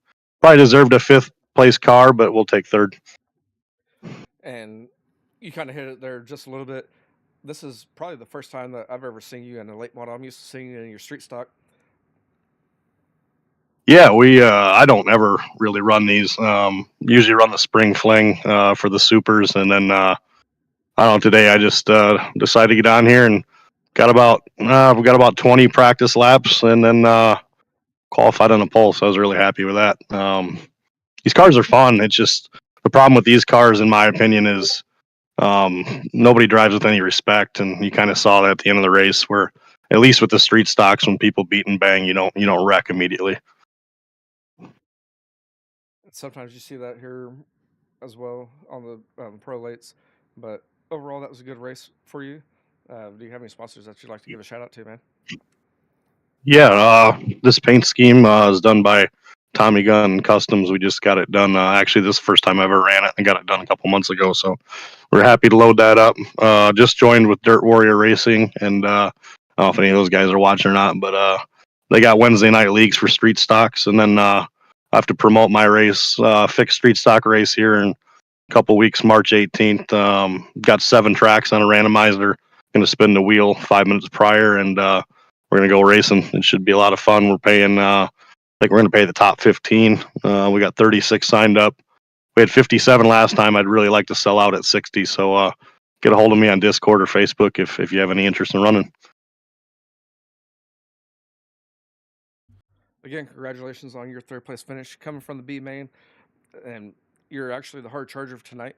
5th place car, but we'll take 3rd. And you kind of hit it there just a little bit. This is probably the first time that I've ever seen you in a late model. I'm used to seeing you in your street stock. Yeah, we I don't ever really run these. Usually run the spring fling for the supers, and then I don't know. Today I just decided to get on here and we got about 20 practice laps, and then qualified on the pole. So I was really happy with that. These cars are fun. It's just the problem with these cars, in my opinion, is nobody drives with any respect, and you kind of saw that at the end of the race, where at least with the street stocks, when people beat and bang, you don't wreck immediately. Sometimes you see that here as well on the pro lates. But overall, that was a good race for you. Do you have any sponsors that you'd like to give a shout out to, man? Yeah, this paint scheme is done by Tommy Gun Customs. We just got it done. Actually, this is the first time I ever ran it. I got it done a couple months ago, so we're happy to load that up. Just joined with Dirt Warrior Racing, and I don't know if any of those guys are watching or not, but they got Wednesday night leagues for street stocks, and then I have to promote my race, fixed street stock race here in a couple weeks, March 18th. Got 7 tracks on a randomizer. Going to spin the wheel 5 minutes prior, and we're going to go racing. It should be a lot of fun. We're paying, I think we're going to pay the top 15. We got 36 signed up. We had 57 last time. I'd really like to sell out at 60. So get a hold of me on Discord or Facebook if you have any interest in running. Again, congratulations on your 3rd place finish coming from the B main. And you're actually the hard charger of tonight.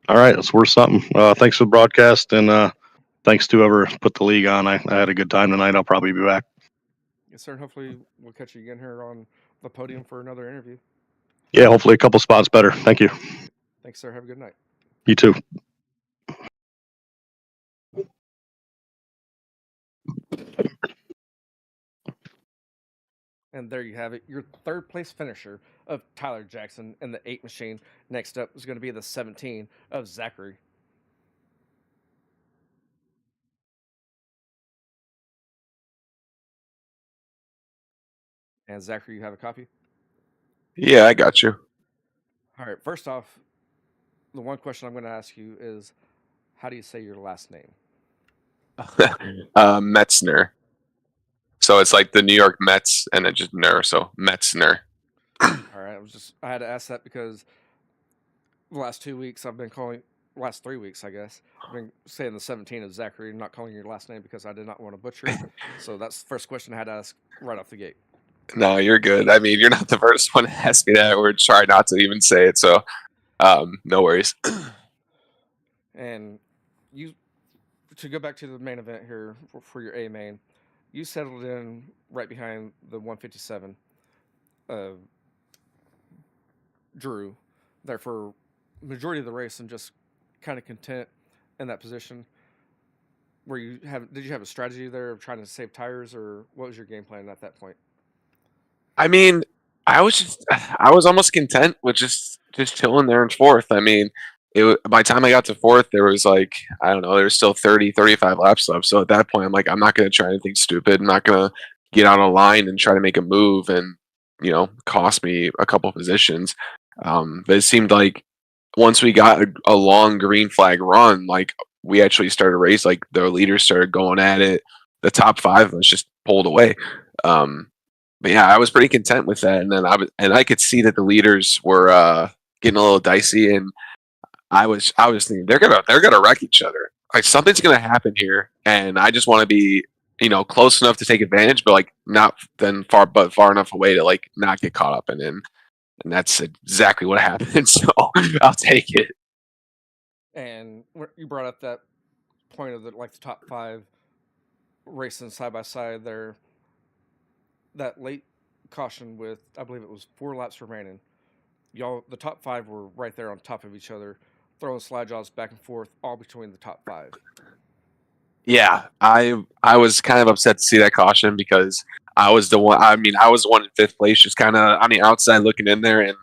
All right, that's worth something. Thanks for the broadcast, and thanks to whoever put the league on. I had a good time tonight. I'll probably be back. Yes, sir. And hopefully we'll catch you again here on the podium for another interview. Yeah, hopefully a couple spots better. Thank you. Thanks, sir. Have a good night. You too. And there you have it, your 3rd place finisher of Tyler Jackson in the 8 machine. Next up is going to be the 17 of Zachary. And Zachary, you have a copy? Yeah, I got you. All right. First off, the one question I'm going to ask you is, how do you say your last name? Metzner. So it's like the New York Mets and then just Ner. So Metzner. All right. I had to ask that because the last 2 weeks I've been last 3 weeks, I guess. I've been saying the 17 of Zachary and not calling your last name because I did not want to butcher it. So that's the first question I had to ask right off the gate. No, you're good. I mean, you're not the first one to ask me that. Or try not to even say it. So, no worries. And you, to go back to the main event here for your A main, you settled in right behind the 157, uh, Drew, there for majority of the race and just kind of content in that position. Did you have a strategy there of trying to save tires, or what was your game plan at that point? I mean, I was almost content with just chilling there in fourth. I mean, by the time I got to fourth, there was like, I don't know, there was still 30, 35 laps left. So at that point, I'm like, I'm not going to try anything stupid. I'm not going to get on a line and try to make a move and, cost me a couple positions. But it seemed like once we got a long green flag run, like we actually started a race, like the leaders started going at it. The top five was just pulled away. But yeah, I was pretty content with that, and then I could see that the leaders were getting a little dicey, and I was thinking they're gonna wreck each other. Like something's gonna happen here, and I just want to be close enough to take advantage, but like not then far enough away to like not get caught up in it. And that's exactly what happened. So I'll take it. And you brought up that point of the top five racing side by side there. That late caution with, I believe it was 4 laps remaining. Y'all, the top five were right there on top of each other, throwing slide jobs back and forth, all between the top five. Yeah, I was kind of upset to see that caution because I was the one. I mean, I was the one in fifth place, just kind of on the outside looking in there and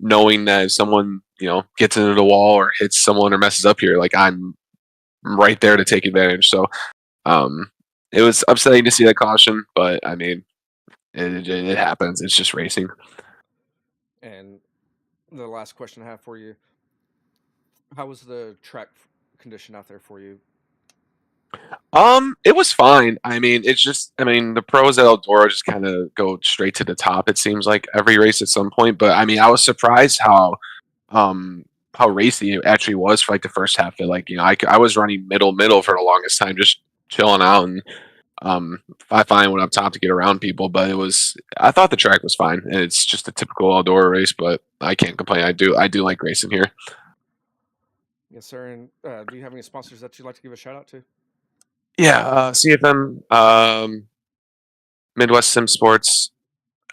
knowing that if someone gets into the wall or hits someone or messes up here, like I'm right there to take advantage. So it was upsetting to see that caution, but I mean, it happens. It's just racing. And the last question I have for you: how was the track condition out there for you? It was fine. I mean, it's just, I mean, the pros at Eldora just kind of go straight to the top. It seems like every race at some point. But I mean, I was surprised how racy it actually was for like the first half. Of like I was running middle for the longest time, just chilling out, and I finally went up top to get around people. But I thought the track was fine, and it's just a typical Eldora race. But I can't complain. I do like racing here. Yes, sir. And do you have any sponsors that you'd like to give a shout out to? Yeah, CFM, Midwest Sim Sports,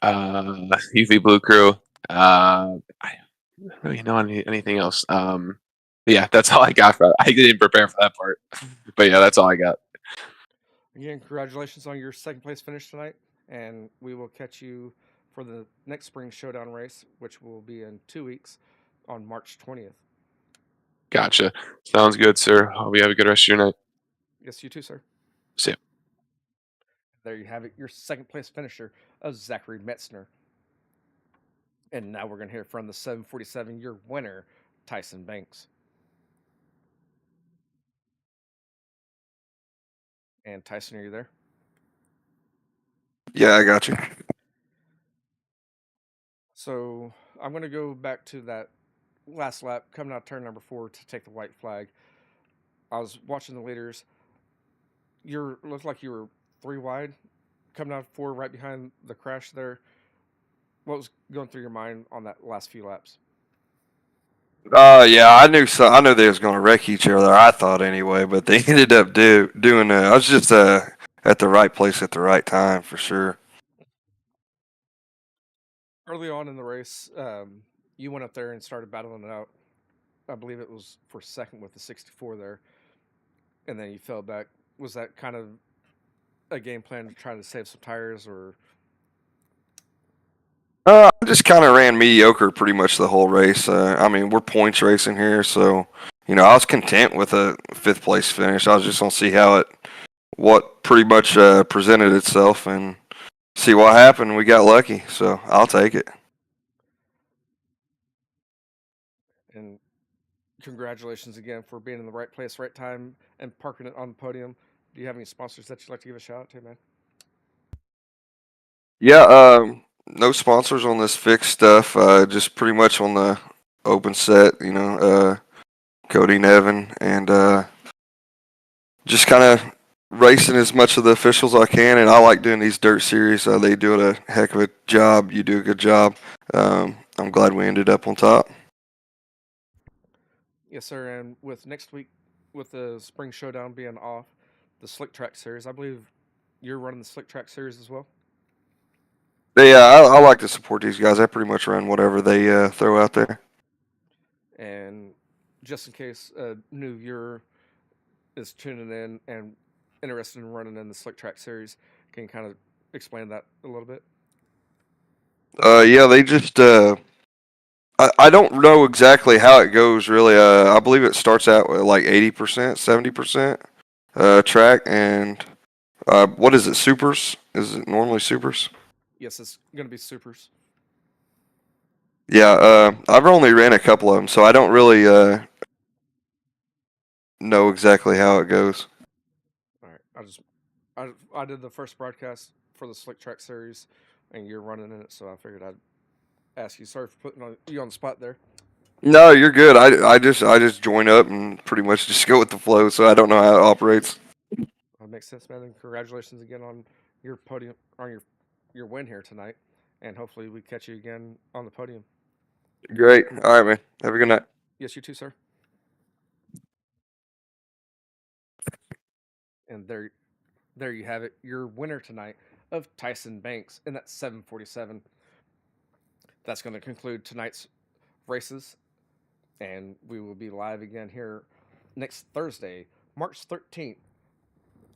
UV Blue Crew. I don't really know anything else. Yeah, that's all I got for that. I didn't prepare for that part, but yeah, that's all I got. Again, congratulations on your second place finish tonight, and we will catch you for the next spring Showdown race, which will be in 2 weeks on March 20th. Gotcha. Sounds good, sir. Hope you have a good rest of your night. Yes, you too, sir. See ya. There you have it, your second place finisher of Zachary Metzner. And now we're going to hear from the 747, your winner, Tyson Banks. And Tyson, are you there? Yeah, I got you. So I'm going to go back to that last lap, coming out turn number 4 to take the white flag. I was watching the leaders. Looked like you were 3 wide, coming out 4 right behind the crash there. What was going through your mind on that last few laps? Yeah, I knew so. I knew they was going to wreck each other. I thought anyway, but they ended up doing that. I was just at the right place at the right time for sure. Early on in the race, you went up there and started battling it out. I believe it was for second with the 64 there, and then you fell back. Was that kind of a game plan to try to save some tires, or? I just kind of ran mediocre pretty much the whole race. I mean, we're points racing here, so I was content with a fifth place finish. I was just gonna see what pretty much presented itself, and see what happened. We got lucky, so I'll take it. And congratulations again for being in the right place, right time, and parking it on the podium. Do you have any sponsors that you'd like to give a shout out to, man? Yeah, no sponsors on this fixed stuff. Just pretty much on the open set, Cody Nevin, and just kind of racing as much of the officials I can. And I like doing these dirt series. They do a heck of a job. You do a good job. I'm glad we ended up on top. Yes, sir. And with next week, with the spring showdown being off, the Slick Track series, I believe you're running the Slick Track series as well. Yeah, I like to support these guys. I pretty much run whatever they throw out there. And just in case a new viewer is tuning in and interested in running in the Slick Track series, can you kind of explain that a little bit? Yeah, they just. I don't know exactly how it goes really. I believe it starts out with like 80%, 70% track, and what is it? Supers? Is it normally supers? Yes, it's going to be supers. Yeah, I've only ran a couple of them, so I don't really know exactly how it goes. All right, I did the first broadcast for the Slick Track series, and you're running in it, so I figured I'd ask you. Sorry for putting you on the spot there. No, you're good. I just join up and pretty much just go with the flow, so I don't know how it operates. That makes sense, man. And congratulations again on your podium, on your win here tonight, and hopefully we catch you again on the podium. Great. All right, man. Have a good night. Yes, you too, sir. And there you have it. Your winner tonight of Tyson Banks in that 747. That's going to conclude tonight's races, and we will be live again here next Thursday, March 13th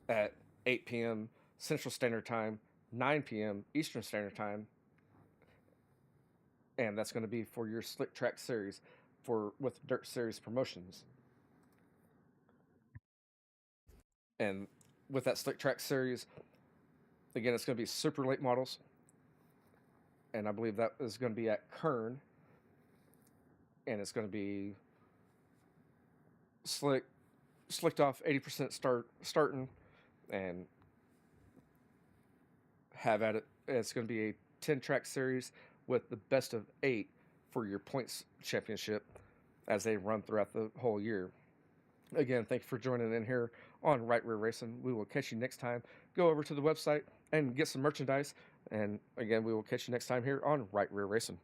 at 8 p.m. Central Standard Time, 9 p.m. Eastern Standard Time, and that's going to be for your Slick Track series with Dirt Series Promotions. And with that Slick Track series, again, it's going to be super late models, and I believe that is going to be at Kern, and it's going to be slicked off 80% starting, and have at it. It's going to be a 10-track series with the best of 8 for your points championship as they run throughout the whole year. Again, thank you for joining in here on Right Rear Racing. We will catch you next time. Go over to the website and get some merchandise. And again, we will catch you next time here on Right Rear Racing.